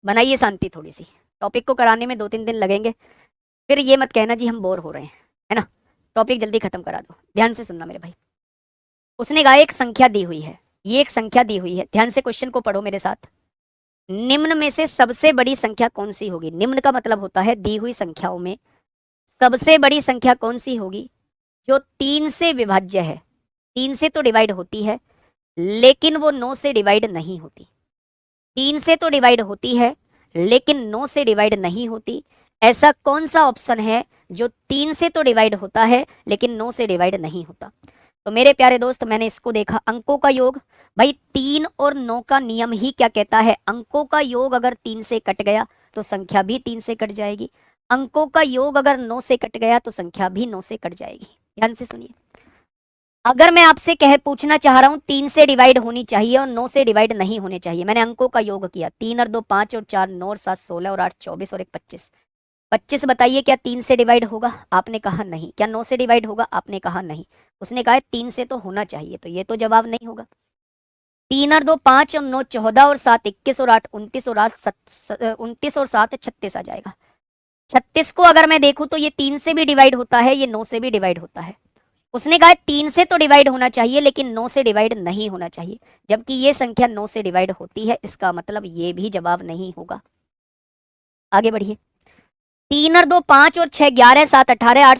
बनाइए शांति थोड़ी सी, टॉपिक को कराने में 2-3 दिन लगेंगे, फिर ये मत कहना जी हम बोर हो रहे हैं, है ना। टॉपिक जल्दी खत्म करा दो, ध्यान से सुनना मेरे भाई। उसने कहा एक संख्या दी हुई है, ये एक संख्या दी हुई है, ध्यान से क्वेश्चन को पढ़ो मेरे साथ। निम्न में से सबसे बड़ी संख्या कौन सी होगी, निम्न का मतलब होता है दी हुई संख्याओं में सबसे बड़ी संख्या कौन सी होगी जो 3 से विभाज्य है। 3 से तो डिवाइड होती है लेकिन वो 9 से डिवाइड नहीं होती। 3 से तो डिवाइड होती है लेकिन 9 से डिवाइड नहीं होती। ऐसा कौन सा ऑप्शन है जो 3 से तो डिवाइड होता है लेकिन 9 से डिवाइड नहीं होता। तो मेरे प्यारे दोस्त मैंने इसको देखा, अंकों का योग, भाई 3 और 9 का नियम ही क्या कहता है, अंकों का योग अगर 3 से कट गया तो संख्या भी 3 से कट जाएगी, अंकों का योग अगर 9 से कट गया तो संख्या भी 9 से कट जाएगी। ध्यान से सुनिए, अगर मैं आपसे कह पूछना चाह रहा हूं 3 से डिवाइड होनी चाहिए और 9 से डिवाइड नहीं होने चाहिए, मैंने अंकों का योग किया, 3 और 2 5 और 4 9 और 7 16 और 8 24 और 1 25, 25 बताइए क्या 3 से डिवाइड होगा, आपने कहा नहीं। क्या 9 से डिवाइड होगा, आपने कहा नहीं। उसने कहा 3 से तो होना चाहिए, तो ये तो जवाब नहीं होगा। 3 और 2 5 और 9 14 और 7 21 और 8 29 और 8 29 और 7 36 आ जाएगा। 36 को अगर मैं देखूं तो ये 3 से भी डिवाइड होता है, ये 9 से भी डिवाइड होता है। उसने कहा 3 से तो डिवाइड होना चाहिए लेकिन 9 से डिवाइड नहीं होना चाहिए, जबकि ये संख्या 9 से डिवाइड होती है, इसका मतलब ये भी जवाब नहीं होगा। आगे बढ़िए, 3 और 2 5 और 6 11 7 18 8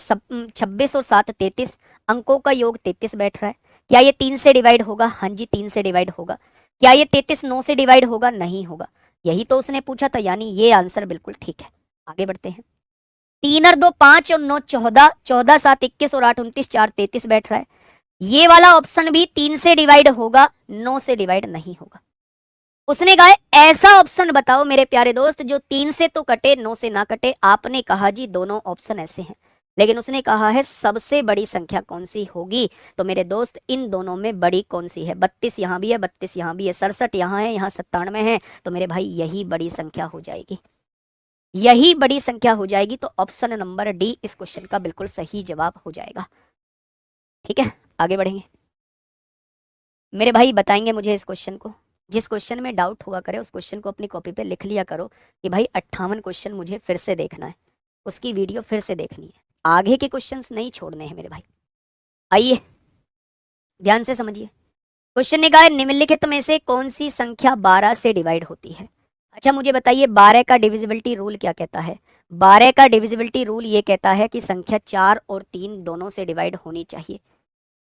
26 और 7 33, अंकों का योग 33 बैठ रहा है। क्या ये 3 से डिवाइड होगा, हाँ जी 3 से डिवाइड होगा। क्या ये 33 9 से डिवाइड होगा, नहीं होगा। यही तो उसने पूछा था, यानी ये आंसर बिल्कुल ठीक है। आगे बढ़ते हैं, 3 और 2 5 और 9 14, 14 7 21 और 8 29 4 33 बैठ रहा है। ये वाला ऑप्शन भी 3 से डिवाइड होगा, 9 से डिवाइड नहीं होगा। उसने कहा ऐसा ऑप्शन बताओ मेरे प्यारे दोस्त जो 3 से तो कटे 9 से ना कटे। आपने कहा जी दोनों ऑप्शन ऐसे हैं, लेकिन उसने कहा है सबसे बड़ी संख्या कौन सी होगी। तो मेरे दोस्त इन दोनों में बड़ी कौन सी है, 32 यहाँ भी है, 32 यहाँ भी है, 67 यहाँ है, यहाँ 97 है, तो मेरे भाई यही बड़ी संख्या हो जाएगी, यही बड़ी संख्या हो जाएगी। तो ऑप्शन नंबर डी इस क्वेश्चन का बिल्कुल सही जवाब हो जाएगा। ठीक है, आगे बढ़ेंगे मेरे भाई, बताएंगे मुझे इस क्वेश्चन को। जिस क्वेश्चन में डाउट हुआ करे उस क्वेश्चन को अपनी कॉपी पे लिख लिया करो कि भाई 58 क्वेश्चन मुझे फिर से देखना है, उसकी वीडियो फिर से देखनी है, आगे के क्वेश्चंस नहीं छोड़ने हैं मेरे भाई। आइए ध्यान से समझिए। क्वेश्चन ने कहा है निम्नलिखित में से कौन सी संख्या 12 से डिवाइड होती है। अच्छा मुझे बताइए 12 का डिविजिबिलिटी रूल क्या कहता है। 12 का डिविजिबिलिटी रूल ये कहता है कि संख्या 4 और 3 दोनों से डिवाइड होनी चाहिए।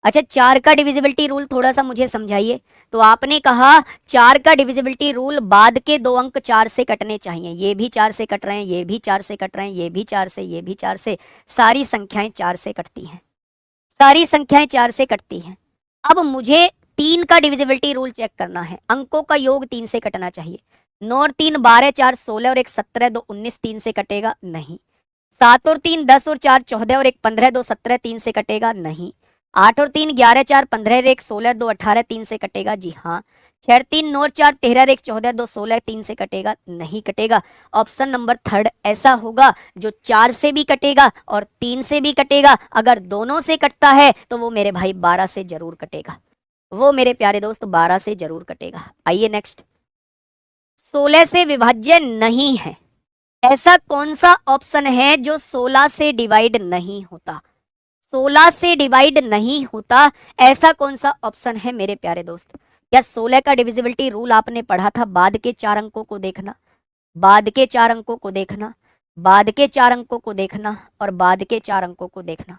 अच्छा 4 का डिविजिबिलिटी रूल थोड़ा सा मुझे समझाइए। तो आपने कहा 4 का डिविजिबिलिटी रूल बाद के दो अंक 4 से कटने चाहिए, ये भी 4 से कट रहे हैं, ये भी 4 से कट रहे हैं, ये भी 4 से, ये भी 4 से, सारी संख्याएं 4 से कटती हैं, सारी संख्याएं 4 से कटती हैं। अब मुझे 3 का डिविजिबिलिटी रूल चेक करना है, अंकों का योग 3 से कटना चाहिए। 9 और 3 12, 4 16 और 1 17, 2 19, 3 से कटेगा नहीं। 7 और 3 10 और 4 14 और 1 15, 2 17, 3 से कटेगा नहीं। 8 और 3 11, 4 15, 1 16, 2 18, 3 से कटेगा जी हाँ। 6 और 3 9 और 4 13, 1 14, 2 16, 3 से कटेगा नहीं कटेगा। ऑप्शन नंबर थर्ड ऐसा होगा जो 4 से भी कटेगा और 3 से भी कटेगा। अगर दोनों से कटता है तो वो मेरे भाई 12 से जरूर कटेगा, वो मेरे प्यारे दोस्त 12 से जरूर कटेगा। आइए नेक्स्ट। 16 से विभाज्य नहीं है, ऐसा कौन सा ऑप्शन है जो 16 से डिवाइड नहीं होता। 16 से डिवाइड नहीं होता ऐसा कौन सा ऑप्शन है मेरे प्यारे दोस्त। या 16 का डिविजिबिलिटी रूल आपने पढ़ा था, बाद के 4 अंकों को देखना, बाद के 4 अंकों को देखना, बाद के 4 अंकों को देखना और बाद के 4 अंकों को देखना।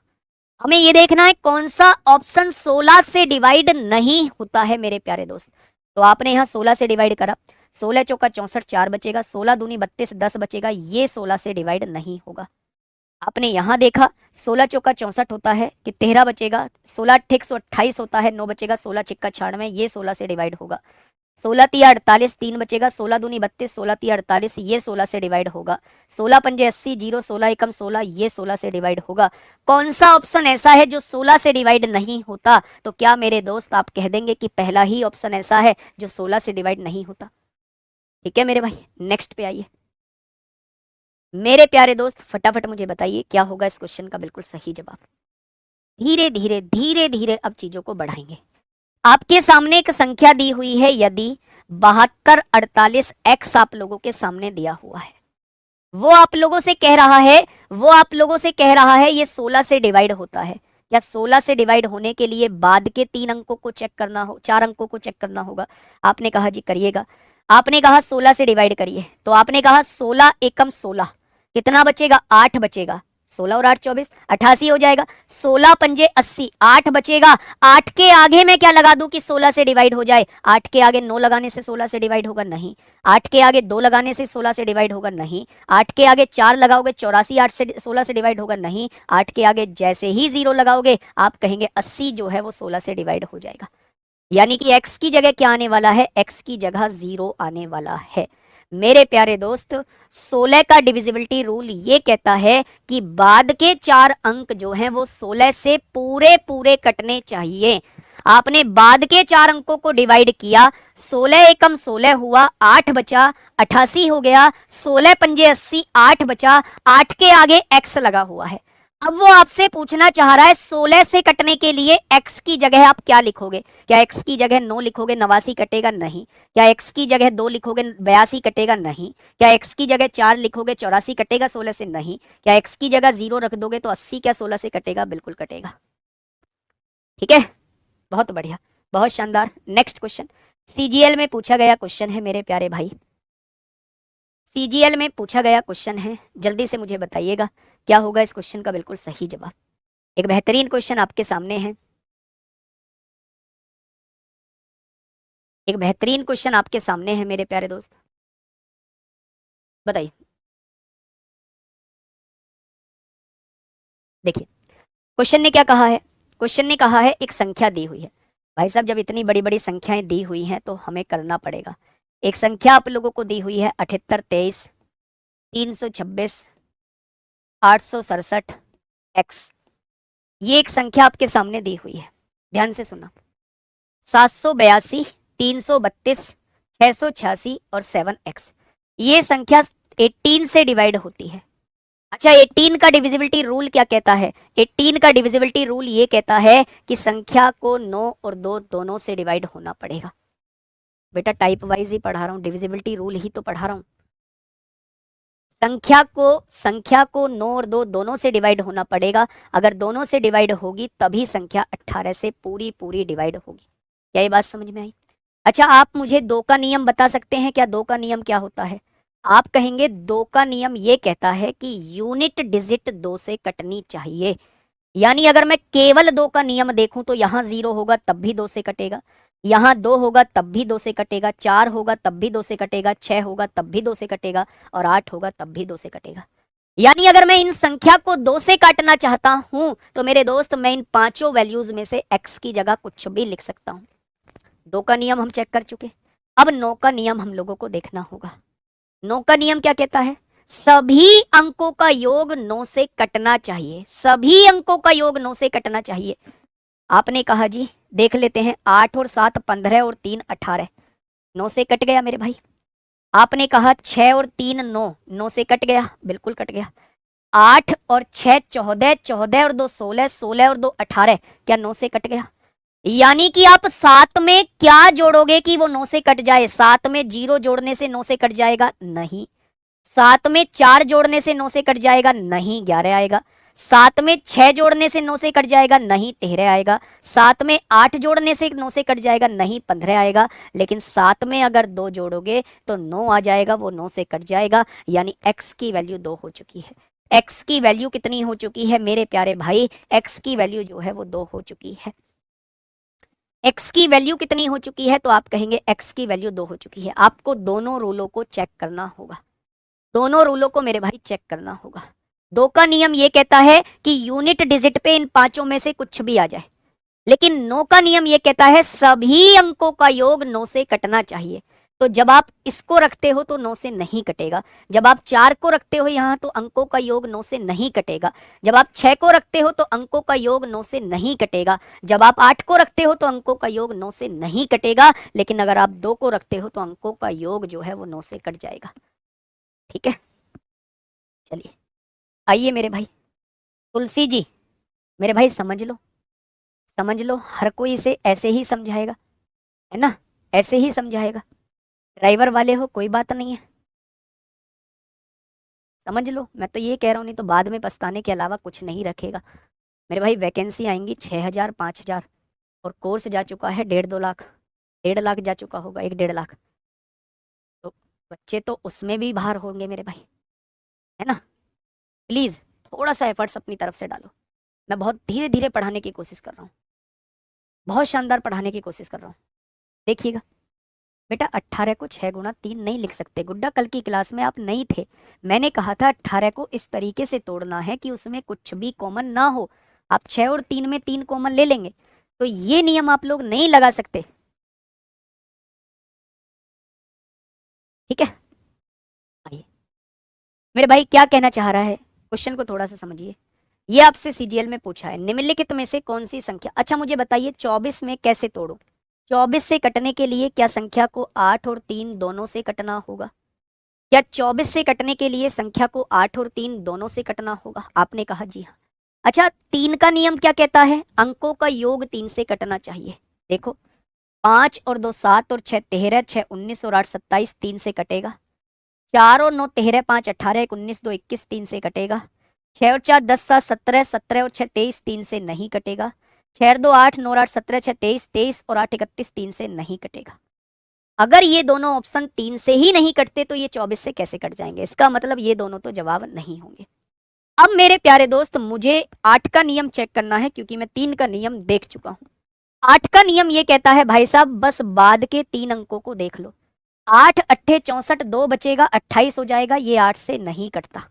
हमें ये देखना है कौन सा ऑप्शन 16 से डिवाइड नहीं होता है मेरे प्यारे दोस्त। तो आपने यहाँ 16 से डिवाइड करा, 16 चौका 64 4 बचेगा, 16 दूनी 32 10 बचेगा, ये 16 से डिवाइड नहीं होगा। आपने यहाँ देखा 16 चौका 64 होता है कि 13 बचेगा, 16 ठीक 128 होता है 9 बचेगा, 16 छिक्का 96, ये 16 से डिवाइड होगा। 16 तिया 48 3 बचेगा, 16 दूनी 32, 16 तिया 48, ये 16 से डिवाइड होगा। 16 पंजे 80 0, 16 एकम 16, ये 16 से डिवाइड होगा। कौन सा ऑप्शन ऐसा है जो 16 से डिवाइड नहीं होता। तो क्या मेरे दोस्त आप कह देंगे कि पहला ही ऑप्शन ऐसा है जो 16 से डिवाइड नहीं होता। ठीक है मेरे भाई, नेक्स्ट पे आइए। मेरे प्यारे दोस्त फटाफट मुझे बताइए क्या होगा इस क्वेश्चन का बिल्कुल सही जवाब। धीरे धीरे धीरे धीरे अब चीजों को बढ़ाएंगे। आपके सामने एक संख्या दी हुई है, यदि 72 48 x आप लोगों के सामने दिया हुआ है, वो आप लोगों से कह रहा है, वो आप लोगों से कह रहा है ये 16 से डिवाइड होता है। या 16 से डिवाइड होने के लिए बाद के 3 अंकों को चेक करना हो, 4 अंकों को चेक करना होगा। आपने कहा जी करिएगा, आपने कहा 16 से डिवाइड करिए, तो आपने कहा 16 एकम 16, कितना बचेगा 8 बचेगा, 16 और 8 24 88 हो जाएगा। 16 पंजे 80, 8 बचेगा। 8 के आगे मैं क्या लगा दूं कि 16 से डिवाइड हो जाए। 8 के आगे 9 लगाने से 16 से डिवाइड होगा नहीं। 8 के आगे 2 लगाने से 16 से डिवाइड होगा नहीं। 8 के आगे 4 लगाओगे 84, 8 से 16 से डिवाइड होगा नहीं। 8 के आगे जैसे ही 0 लगाओगे आप कहेंगे 80 जो है वो 16 से डिवाइड हो जाएगा। यानी कि x की जगह क्या आने वाला है, x की जगह 0 आने वाला है। मेरे प्यारे दोस्त 16 का डिविजिबिलिटी रूल ये कहता है कि बाद के 4 अंक जो हैं वो 16 से पूरे पूरे कटने चाहिए। आपने बाद के 4 अंकों को डिवाइड किया, 16 एकम 16 हुआ, 8 बचा, 88 हो गया, 16 पंजे 80, 8 बचा, 8 के आगे x लगा हुआ है। अब वो आपसे पूछना चाह रहा है 16 से कटने के लिए x की जगह आप क्या लिखोगे। क्या x की जगह 9 लिखोगे 89 कटेगा नहीं। क्या x की जगह 2 लिखोगे 82 कटेगा नहीं। क्या x की जगह 4 लिखोगे 84 कटेगा 16 से नहीं। क्या x की जगह 0 रख दोगे तो 80 क्या 16 से कटेगा, बिल्कुल कटेगा। ठीक है, बहुत बढ़िया, बहुत शानदार। नेक्स्ट क्वेश्चन सीजीएल में पूछा गया क्वेश्चन है मेरे प्यारे भाई, सीजीएल में पूछा गया क्वेश्चन है, जल्दी से मुझे बताइएगा क्या होगा इस क्वेश्चन का बिल्कुल सही जवाब। एक बेहतरीन क्वेश्चन आपके सामने है, एक बेहतरीन क्वेश्चन आपके सामने है मेरे प्यारे दोस्त, बताइए। देखिए क्वेश्चन ने क्या कहा है, क्वेश्चन ने कहा है एक संख्या दी हुई है। भाई साहब जब इतनी बड़ी बड़ी संख्याएं दी हुई हैं तो हमें करना पड़ेगा। एक संख्या आप लोगों को दी हुई है 78 23 326 867 x। ये एक संख्या आपके सामने दी हुई है, ध्यान से सुना। 782 332 686 और 7x, ये संख्या 18 से डिवाइड होती है। अच्छा 18 का डिविजिबिलिटी रूल क्या कहता है, 18 का डिविजिबिलिटी रूल ये कहता है कि संख्या को 9 और 2 दोनों से डिवाइड होना पड़ेगा। बेटा टाइप वाइज ही पढ़ा रहा हूँ, डिविजिबिलिटी रूल ही तो पढ़ा रहा हूँ। संख्या को 9 और 2 दोनों से डिवाइड होना पड़ेगा। अगर दोनों से डिवाइड होगी तभी संख्या 18 से पूरी पूरी डिवाइड होगी। क्या ये बात समझ में आई? अच्छा, आप मुझे 2 का नियम बता सकते हैं क्या? 2 का नियम क्या होता है? आप कहेंगे 2 का नियम ये कहता है कि यूनिट डिजिट 2 से कटनी चाहिए। यानी अगर मैं केवल 2 का नियम देखूं तो यहां 0 होगा तब भी 2 से कटेगा, यहां 2 होगा तब भी 2 से कटेगा, 4 होगा तब भी 2 से कटेगा, 6 होगा तब भी 2 से कटेगा और 8 होगा तब भी 2 से कटेगा। यानी अगर मैं इन संख्या को 2 से काटना चाहता हूं तो मेरे दोस्त मैं इन पांचों वैल्यूज में से x की जगह कुछ भी लिख सकता हूं। 2 का नियम हम चेक कर चुके। अब 9 का नियम हम लोगों को देखना होगा। 9 का नियम क्या कहता है? सभी अंकों का योग 9 से कटना चाहिए। सभी अंकों का योग 9 से कटना चाहिए। आपने कहा जी, देख लेते हैं, 8 और 7 15 और 3 18, 9 से कट गया मेरे भाई। आपने कहा 6 और 3 9, 9 से कट गया, बिल्कुल कट गया। 8 और 6 14, 14 और 2 16, 16 और 2 18, क्या 9 से कट गया? यानी कि आप 7 में क्या जोड़ोगे कि वो 9 से कट जाए? 7 में 0 जोड़ने से 9 से कट जाएगा? नहीं। 7 में 4 जोड़ने से 9 से कट जाएगा? नहीं, 11 आएगा। 7 में 6 जोड़ने से 9 से कट जाएगा? नहीं, 13 आएगा। 7 में 8 जोड़ने से 9 से कट जाएगा? नहीं, 15 आएगा। लेकिन 7 में अगर 2 जोड़ोगे तो 9 आ जाएगा, वो 9 से कट जाएगा। यानी x की वैल्यू 2 हो चुकी है। x की वैल्यू कितनी हो चुकी है मेरे प्यारे भाई? x की वैल्यू जो है वो 2 हो चुकी है। x की वैल्यू कितनी हो चुकी है? तो आप कहेंगे x की वैल्यू 2 हो चुकी है। आपको दोनों रूलों को चेक करना होगा, दोनों रूलों को मेरे भाई चेक करना होगा। 2 का नियम ये कहता है कि यूनिट डिजिट पे इन पांचों में से कुछ भी आ जाए, लेकिन 9 का नियम ये कहता है सभी अंकों का योग 9 से कटना चाहिए। तो जब आप इसको रखते हो तो 9 से नहीं कटेगा। जब आप 4 को रखते हो यहां तो अंकों का योग 9 से नहीं कटेगा। जब आप 6 को रखते हो तो अंकों का योग 9 से नहीं कटेगा। जब आप 8 को रखते हो तो अंकों का योग 9 से नहीं कटेगा। लेकिन अगर आप 2 को रखते हो तो अंकों का योग जो है वो 9 से कट जाएगा। ठीक है, चलिए आइए मेरे भाई। तुलसी जी, मेरे भाई समझ लो, समझ लो, हर कोई इसे ऐसे ही समझाएगा, है ना? ऐसे ही समझाएगा। ड्राइवर वाले हो कोई बात नहीं है, समझ लो। मैं तो ये कह रहा हूँ, नहीं तो बाद में पछताने के अलावा कुछ नहीं रखेगा। मेरे भाई वैकेंसी आएंगी 6,000 5,000 और कोर्स जा चुका है 1.5-2 लाख, 1.5 लाख जा चुका होगा, 1-1.5 लाख। तो बच्चे तो उसमें भी बाहर होंगे मेरे भाई, है ना? प्लीज़ थोड़ा सा एफर्ट्स अपनी तरफ से डालो। मैं बहुत धीरे धीरे पढ़ाने की कोशिश कर रहा हूँ, बहुत शानदार पढ़ाने की कोशिश कर रहा हूँ। देखिएगा बेटा, 18 को 6 गुना 3 नहीं लिख सकते। गुड्डा कल की क्लास में आप नहीं थे, मैंने कहा था 18 को इस तरीके से तोड़ना है कि उसमें कुछ भी कॉमन ना हो। आप 6 और 3 में 3 कॉमन ले लेंगे, तो ये नियम आप लोग नहीं लगा सकते। ठीक है, आइए मेरे भाई क्या कहना चाह रहा है, क्वेश्चन को थोड़ा सा समझिए। ये आपसे सीजीएल में पूछा है, निम्नलिखित में से कौन सी संख्या, अच्छा मुझे बताइए 24 में कैसे तोड़ो? 24 से कटने के लिए क्या संख्या को 8 और 3 दोनों से कटना होगा? क्या 24 से कटने के लिए संख्या को 8 और 3 दोनों से कटना होगा? आपने कहा जी हाँ। अच्छा, 3 का नियम क्या कहता है? अंकों का योग 3 से कटना चाहिए। देखो, 5 और 2 7 और 6 13, 6 19 और 8 27, 3 से कटेगा। 4 और 9 13, 5 18, 1 19, 2 21, 3 से कटेगा। 6 और 4 10 7 17, 17 और 6 23, 3 से नहीं कटेगा। 6 और 2 8, 9 और 8 17, 6 23, 23 और 8 31, 3 से नहीं कटेगा। अगर ये दोनों ऑप्शन 3 से ही नहीं कटते तो ये 24 से कैसे कट जाएंगे? इसका मतलब ये दोनों तो जवाब नहीं होंगे। अब मेरे प्यारे दोस्त, मुझे 8 का नियम चेक करना है क्योंकि मैं 3 का नियम देख चुका हूं। 8 का नियम ये कहता है भाई साहब, बस बाद के 3 अंकों को देख लो। 8 अट्ठे 64, 2 बचेगा 28 हो जाएगा, ये 8 से नहीं कटता।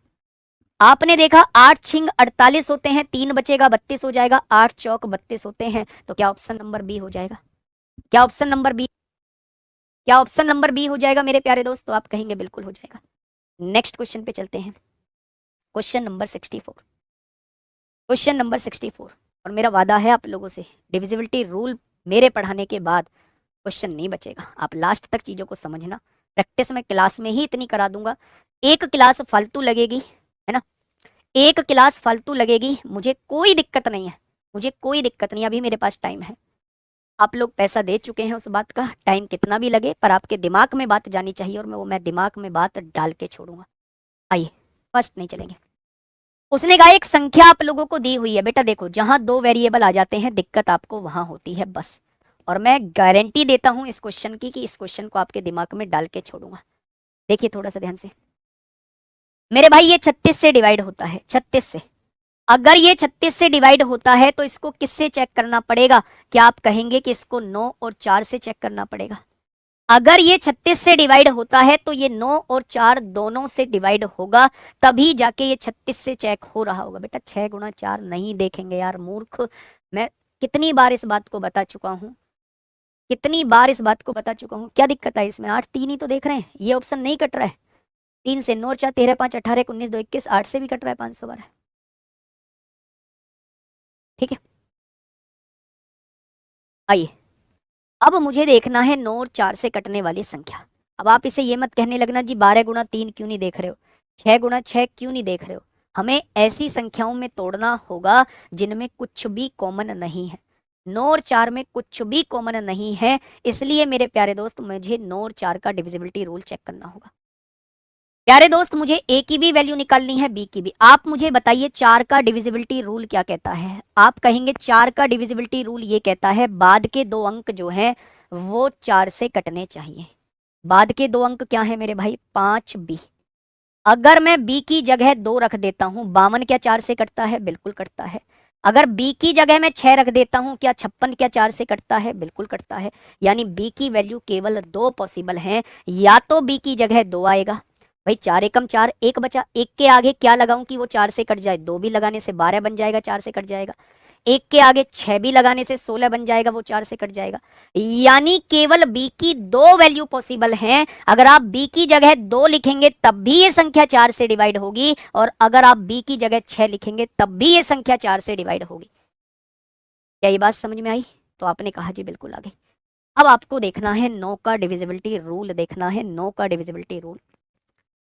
आपने देखा 8 छिंग 48 होते हैं, 3 बचेगा 32 हो जाएगा, 8 चौक 32 होते हैं। तो क्या ऑप्शन नंबर बी हो जाएगा? क्या ऑप्शन नंबर बी, क्या ऑप्शन नंबर बी हो जाएगा मेरे प्यारे दोस्त? तो आप कहेंगे बिल्कुल हो जाएगा। नेक्स्ट क्वेश्चन पे चलते हैं, क्वेश्चन नंबर 64। क्वेश्चन नंबर 64, और मेरा वादा है आप लोगों से, डिविजिबिलिटी रूल मेरे पढ़ाने के बाद क्वेश्चन नहीं बचेगा। आप लास्ट तक चीजों को समझना, प्रैक्टिस में क्लास में ही इतनी करा दूंगा। एक क्लास फालतू लगेगी, है ना? एक क्लास फालतू लगेगी, मुझे कोई दिक्कत नहीं है, मुझे कोई दिक्कत नहीं, अभी मेरे पास टाइम है। आप लोग पैसा दे चुके हैं उस बात का, टाइम कितना भी लगे पर आपके दिमाग में बात जानी चाहिए और मैं दिमाग में बात डाल के छोड़ूंगा। आइए फर्स्ट नहीं चलेंगे। उसने कहा एक संख्या आप लोगों को दी हुई है, बेटा देखो जहां दो वेरिएबल आ जाते हैं दिक्कत आपको वहां होती है बस। और मैं गारंटी देता हूं इस क्वेश्चन की कि इस क्वेश्चन को आपके दिमाग में डाल के छोड़ूंगा। देखिए थोड़ा सा ध्यान से मेरे भाई, ये 36 से डिवाइड होता है, 36 से। अगर ये 36 से डिवाइड होता है तो इसको किससे चेक करना पड़ेगा? क्या आप कहेंगे कि इसको 9 और 4 से चेक करना पड़ेगा? अगर ये 36 से डिवाइड होता है तो ये 9 और 4 दोनों से डिवाइड होगा, तभी जाके ये 36 से चेक हो रहा होगा। बेटा 6 गुणा 4 नहीं देखेंगे यार मूर्ख। मैं कितनी बार इस बात को बता चुका हूं, कितनी बार इस बात को बता चुका हूं। क्या दिक्कत है इसमें? 8 3 ही तो देख रहे हैं, ये ऑप्शन नहीं कट रहा है। 3 से 9 4 13 5 18 19 2 21, 8 से भी कट रहा है 500 बार। ठीक है, आइए अब मुझे देखना है 9 और 4 से कटने वाली संख्या। अब आप इसे ये मत कहने लगना जी 12 गुणा 3 क्यों नहीं देख रहे हो, 6 गुणा 6 क्यों नहीं देख रहे हो। हमें ऐसी संख्याओं में तोड़ना होगा जिनमें कुछ भी कॉमन नहीं है। 9 और 4 में कुछ भी कॉमन नहीं है, इसलिए मेरे प्यारे दोस्त मुझे 9 और 4 का डिविजिबिलिटी रूल चेक करना होगा। प्यारे दोस्त मुझे ए की भी वैल्यू निकालनी है, बी की भी। आप मुझे बताइए 4 का डिविजिबिलिटी रूल क्या कहता है? आप कहेंगे 4 का डिविजिबिलिटी रूल ये कहता है बाद के दो अंक जो है वो 4 से कटने चाहिए। बाद के दो अंक क्या है मेरे भाई? 5b। अगर मैं b की जगह 2 रख देता हूं, 52 क्या 4 से कटता है? बिल्कुल कटता है। अगर b की जगह मैं 6 रख देता हूं, क्या 56 क्या 4 से कटता है? बिल्कुल कटता है। यानी b की वैल्यू केवल 2 पॉसिबल है। या तो b की जगह 2 आएगा, भाई 4 एकम 4, 1 बचा, 1 के आगे क्या लगाऊं कि वो 4 से कट जाए? 2 भी लगाने से 12 बन जाएगा, 4 से कट जाएगा। 1 के आगे 6 भी लगाने से 16 बन जाएगा, वो 4 से कट जाएगा। यानी केवल b की 2 वैल्यू पॉसिबल हैं। अगर आप b की जगह 2 लिखेंगे तब भी ये संख्या 4 से डिवाइड होगी, और अगर आप b की जगह 6 लिखेंगे तब भी ये संख्या 4 से डिवाइड होगी। क्या ये बात समझ में आई? तो आपने कहा जी बिल्कुल आ गई। अब आपको देखना है 9 का डिविजिबिलिटी रूल, देखना है 9 का डिविजिबिलिटी रूल।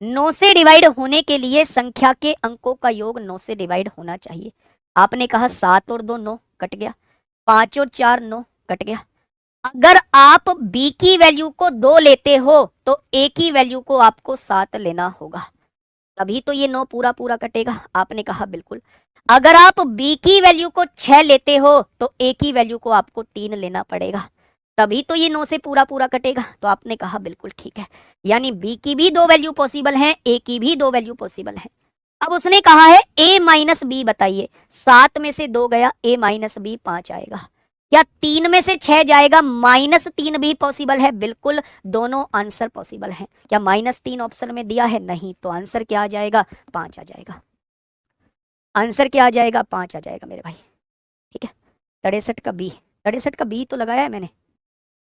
9 से डिवाइड होने के लिए संख्या के अंकों का योग 9 से डिवाइड होना चाहिए। आपने कहा 7 और 2 9 कट गया, 5 और 4 9 कट गया। अगर आप b की वैल्यू को 2 लेते हो तो a की वैल्यू को आपको 7 लेना होगा, तभी तो ये 9 पूरा पूरा कटेगा। आपने कहा बिल्कुल। अगर आप b की वैल्यू को 6 लेते हो तो a की वैल्यू को आपको 3 लेना पड़ेगा, तभी तो ये 9 से पूरा पूरा कटेगा। तो आपने कहा बिल्कुल ठीक है। यानी b की भी 2 वैल्यू पॉसिबल है, a की भी 2 वैल्यू पॉसिबल है। अब उसने कहा है a माइनस बी बताइए। 7 में से 2 गया, a माइनस बी 5 आएगा। क्या 3 में से 6 जाएगा? -3 भी पॉसिबल है, बिल्कुल दोनों आंसर पॉसिबल है। क्या -3 ऑप्शन में दिया है? नहीं। तो आंसर क्या आ जाएगा? 5 आ जाएगा। आंसर क्या आ जाएगा? 5 आ जाएगा मेरे भाई। ठीक है, 63 का बी, 63 का बी तो लगाया है मैंने,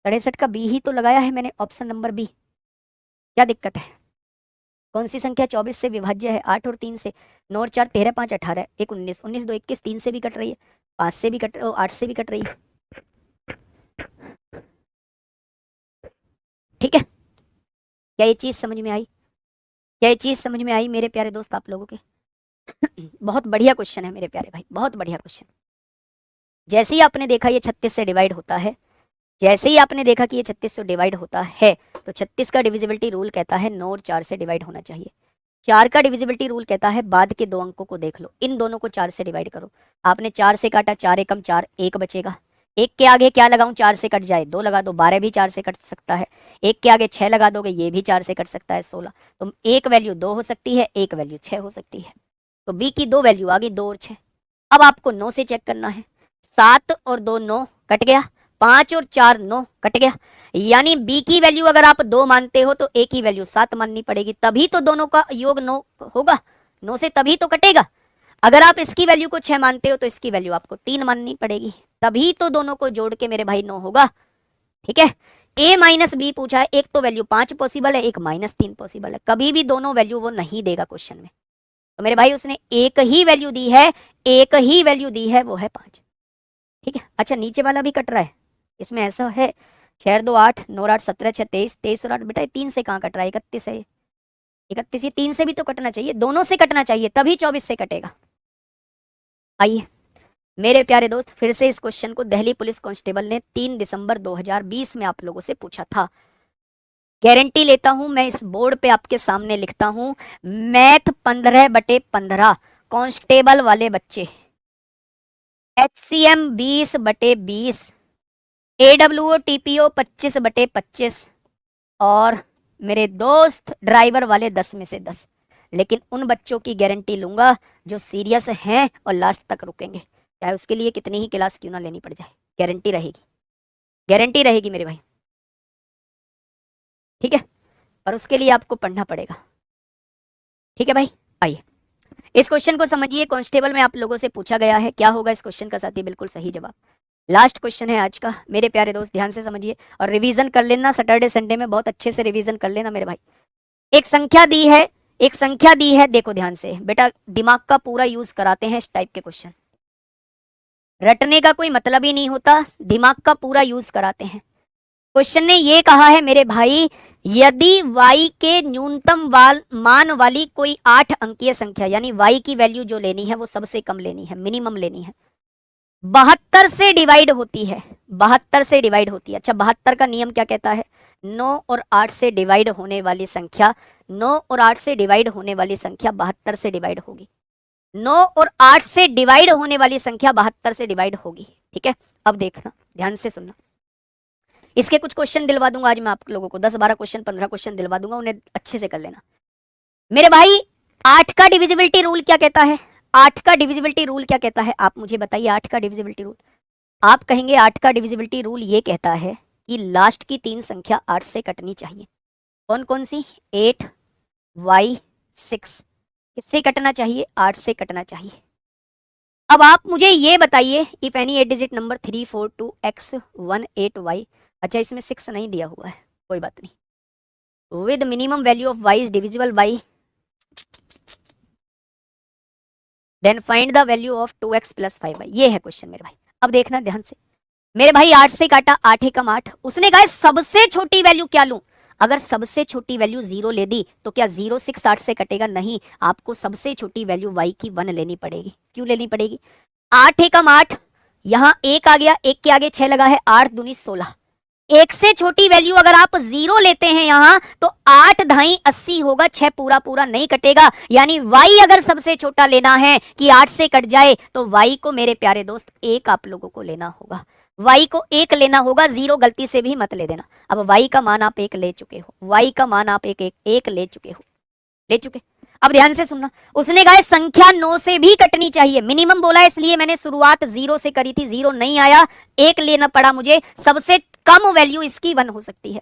63 का बी ही तो लगाया है मैंने, ऑप्शन नंबर बी। क्या दिक्कत है? कौन सी संख्या 24 से विभाज्य है? 8 और 3 से। 9 और 4 13 5 18 1 19 19 2 21, 3 से भी कट रही है, 5 से भी कट 8 से भी कट रही है। ठीक है, क्या ये चीज समझ में आई? क्या ये चीज समझ में आई मेरे प्यारे दोस्त आप लोगों के? बहुत बढ़िया क्वेश्चन है मेरे प्यारे भाई, बहुत बढ़िया क्वेश्चन। जैसे ही आपने देखा ये 36 से डिवाइड होता है, जैसे ही आपने देखा कि ये 36 से डिवाइड होता है, तो 36 का डिविजिबिलिटी रूल कहता है 9 और 4 से डिवाइड होना चाहिए। 4 का डिविजिबिलिटी रूल कहता है बाद के दो अंकों को देख लो, इन दोनों को 4 से डिवाइड करो। आपने 4 से काटा, 4 एकम 4, 1 बचेगा। 1 के आगे क्या लगाऊं? 4 से कट जाए, 2 लगा दो, 12 भी 4 से कट सकता है। 1 के आगे 6 लगा दोगे, ये भी 4 से कट सकता है, 16। तो एक वैल्यू 2 हो सकती है, एक वैल्यू 6 हो सकती है। तो बी की 2 वैल्यू आ गई, 2 और 6। अब आपको 9 से चेक करना है। 7 और 2 9 कट गया, 5 और 4 9 कट गया। यानी b की वैल्यू अगर आप 2 मानते हो तो a की वैल्यू 7 माननी पड़ेगी, तभी तो दोनों का योग 9 होगा। 9 से तभी तो कटेगा। अगर आप इसकी वैल्यू को 6 मानते हो तो इसकी वैल्यू आपको 3 माननी पड़ेगी, तभी तो दोनों को जोड़ के मेरे भाई 9 होगा। ठीक है, a माइनस बी पूछा है, एक तो वैल्यू 5 पॉसिबल है, एक -3 पॉसिबल है। कभी भी दोनों वैल्यू वो नहीं देगा क्वेश्चन में। तो मेरे भाई उसने एक ही वैल्यू दी है, एक ही वैल्यू दी है, वो है 5। ठीक है, अच्छा नीचे वाला भी कट रहा है, इसमें ऐसा है 6 2 8 9 8 17 6 23 23 और 8। बेटा 3 से कहाँ कट रहा है? 31 है, 31 ये 3 से भी तो कटना चाहिए, दोनों से कटना चाहिए, तभी 24 से कटेगा। आइए मेरे प्यारे दोस्त, फिर से इस क्वेश्चन को दिल्ली पुलिस कांस्टेबल ने 3 दिसंबर 2020 में आप लोगों से पूछा था। गारंटी लेता हूं, मैं इस बोर्ड पे आपके सामने लिखता हूं, मैथ 15/15 कांस्टेबल वाले बच्चे, HCM 20/20, AWO TPO 25/25 और मेरे दोस्त ड्राइवर वाले 10 में से 10। लेकिन उन बच्चों की गारंटी लूंगा जो सीरियस हैं और लास्ट तक रुकेंगे, चाहे उसके लिए कितनी ही क्लास क्यों ना लेनी पड़ जाए। गारंटी रहेगी, गारंटी रहेगी मेरे भाई, ठीक है। और उसके लिए आपको पढ़ना पड़ेगा, ठीक है भाई। आइए इस क्वेश्चन को समझिए, कांस्टेबल में आप लोगों से पूछा गया है। क्या होगा इस क्वेश्चन का साथी? बिल्कुल सही जवाब। लास्ट क्वेश्चन है आज का, मेरे प्यारे दोस्त ध्यान से समझिए और रिवीजन कर लेना। सैटरडे संडे में बहुत अच्छे से रिवीजन कर लेना मेरे भाई। एक संख्या दी है, एक संख्या दी है, देखो ध्यान से बेटा, दिमाग का पूरा यूज कराते हैं इस टाइप के क्वेश्चन। रटने का कोई मतलब ही नहीं होता, दिमाग का पूरा यूज कराते हैं। क्वेश्चन ने ये कहा है मेरे भाई, यदि y के न्यूनतम मान वाली कोई 8 अंकीय संख्या, यानी y की वैल्यू जो लेनी है वो सबसे कम लेनी है, मिनिमम लेनी है, 72 से डिवाइड होती है, 72 से डिवाइड होती है। अच्छा, 72 का नियम क्या कहता है? 9 और 8 से डिवाइड होने वाली संख्या, 9 और 8 से डिवाइड होने वाली संख्या 72 से डिवाइड होगी। 9 और 8 से डिवाइड होने वाली संख्या 72 से डिवाइड होगी, ठीक है। अब देखना, ध्यान से सुनना, इसके कुछ क्वेश्चन दिलवा दूंगा आज मैं आप लोगों को, 10-12 क्वेश्चन 15 क्वेश्चन दिलवा दूंगा, उन्हें अच्छे से कर लेना मेरे भाई। 8 का डिविजिबिलिटी रूल क्या कहता है? 8 का डिविजिबिलिटी रूल क्या कहता है? आप मुझे बताइए 8 का डिविजिबिलिटी रूल। आप कहेंगे 8 का डिविजिबिलिटी रूल ये कहता है कि लास्ट की 3 संख्या 8 से कटनी चाहिए। कौन कौन सी? 8, y, 6। किससे कटना चाहिए? 8 से कटना चाहिए। अब आप मुझे ये बताइए, if any 8 digit number 3, 4, 2, x, 1, 8, y। अच्छा, इसमें 6 नहीं दिया हुआ है, कोई बात नहीं। With minimum value of y is divisible by, then find the value of 2x + 5y। ये है क्वेश्चन मेरे भाई। अब देखना ध्यान से मेरे भाई, 8 से काटा, 8 एकम 8। उसने कहा सबसे छोटी वैल्यू क्या लूं? अगर सबसे छोटी वैल्यू 0 ले दी तो क्या 0, 6 8 से कटेगा? नहीं, आपको सबसे छोटी वैल्यू y की 1 लेनी पड़ेगी। क्यों लेनी पड़ेगी? 8 एकम 8, यहां 1 आ गया, 1 के आगे 6 लगा है, 8 दूनी 16। 1 से छोटी वैल्यू अगर आप 0 लेते हैं यहां, तो 8 ढाई 80 होगा, 6 पूरा पूरा नहीं कटेगा। यानी y अगर सबसे छोटा लेना है कि 8 से कट जाए, तो y को मेरे प्यारे दोस्त 1 आप लोगों को लेना होगा, y को 1 लेना होगा, 0 गलती से भी मत ले देना। अब y का मान आप 1 ले चुके हो, y का मान आप एक ले चुके हो, ले चुके। अब ध्यान से सुनना, उसने कहा संख्या 9 से भी कटनी चाहिए, मिनिमम बोला इसलिए मैंने शुरुआत 0 से करी थी, 0 नहीं आया, 1 लेना पड़ा मुझे। सबसे कम वैल्यू इसकी 1 हो सकती है।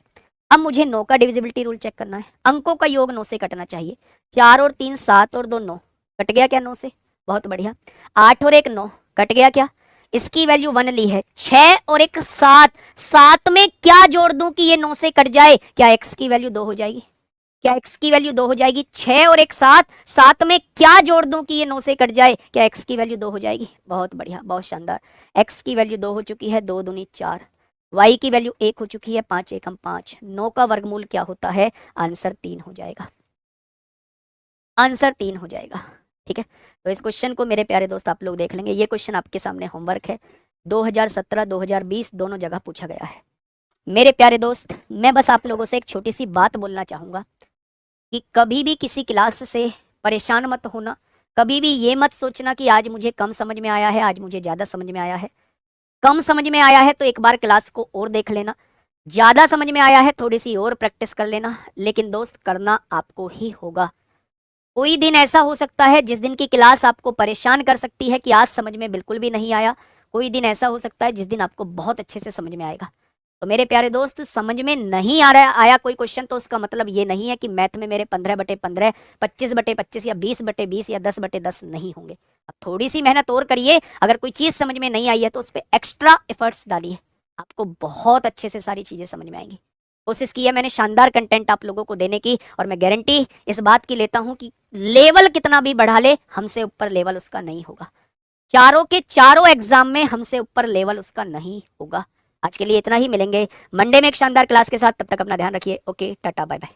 अब मुझे 9 का डिविजिबिलिटी रूल चेक करना है। अंकों का योग 9 से कटना चाहिए। 4 और 3 7 और 2 9, कट गया क्या 9 से? बहुत बढ़िया। 8 और 1 9, कट गया क्या? इसकी वैल्यू 1 ली है। 6 और 1 7, 7 में क्या जोड़ दूं कि ये 9 से कट जाए? क्या x की वैल्यू 2 हो जाएगी? क्या x की वैल्यू 2 हो जाएगी? 6 और 1 7, 7 में क्या जोड़ दूं कि ये 9 से कट जाए? क्या x की वैल्यू 2 हो जाएगी? बहुत बढ़िया, बहुत शानदार। x की वैल्यू 2 हो चुकी है, 2 दूनी 4। y की वैल्यू 1 हो चुकी है, 5 एकम 5। 9 का वर्गमूल क्या होता है? आंसर 3 हो जाएगा, आंसर 3 हो जाएगा, ठीक है। तो इस क्वेश्चन को मेरे प्यारे दोस्त आप लोग देख लेंगे। ये क्वेश्चन आपके सामने होमवर्क है, 2017 2020 दोनों जगह पूछा गया है। मेरे प्यारे दोस्त, मैं बस आप लोगों से एक छोटी सी बात बोलना चाहूंगा कि कभी भी किसी क्लास से परेशान मत होना, कभी भी ये मत सोचना कि आज मुझे कम समझ में आया है, आज मुझे ज्यादा समझ में आया है। कम समझ में आया है तो एक बार क्लास को और देख लेना, ज्यादा समझ में आया है थोड़ी सी और प्रैक्टिस कर लेना, लेकिन दोस्त करना आपको ही होगा। कोई दिन ऐसा हो सकता है जिस दिन की क्लास आपको परेशान कर सकती है कि आज समझ में बिल्कुल भी नहीं आया। कोई दिन ऐसा हो सकता है जिस दिन आपको बहुत अच्छे से समझ में आएगा। तो मेरे प्यारे दोस्त, समझ में नहीं आया कोई क्वेश्चन तो उसका मतलब ये नहीं है कि मैथ में मेरे 15/15, 25/25 या 20/20 या 10/10 नहीं होंगे। अब थोड़ी सी मेहनत और करिए, अगर कोई चीज समझ में नहीं आई है तो उस पर एक्स्ट्रा एफर्ट्स डालिए, आपको बहुत अच्छे से सारी चीजें समझ में आएंगी। कोशिश की है मैंने शानदार कंटेंट आप लोगों को देने की, और मैं गारंटी इस बात की लेता हूं कि लेवल कितना भी बढ़ा ले, हमसे ऊपर लेवल उसका नहीं होगा। चारों के चारों एग्जाम में हमसे ऊपर लेवल उसका नहीं होगा। आज के लिए इतना ही, मिलेंगे मंडे में एक शानदार क्लास के साथ। तब तक अपना ध्यान रखिए। Okay, tata, bye bye.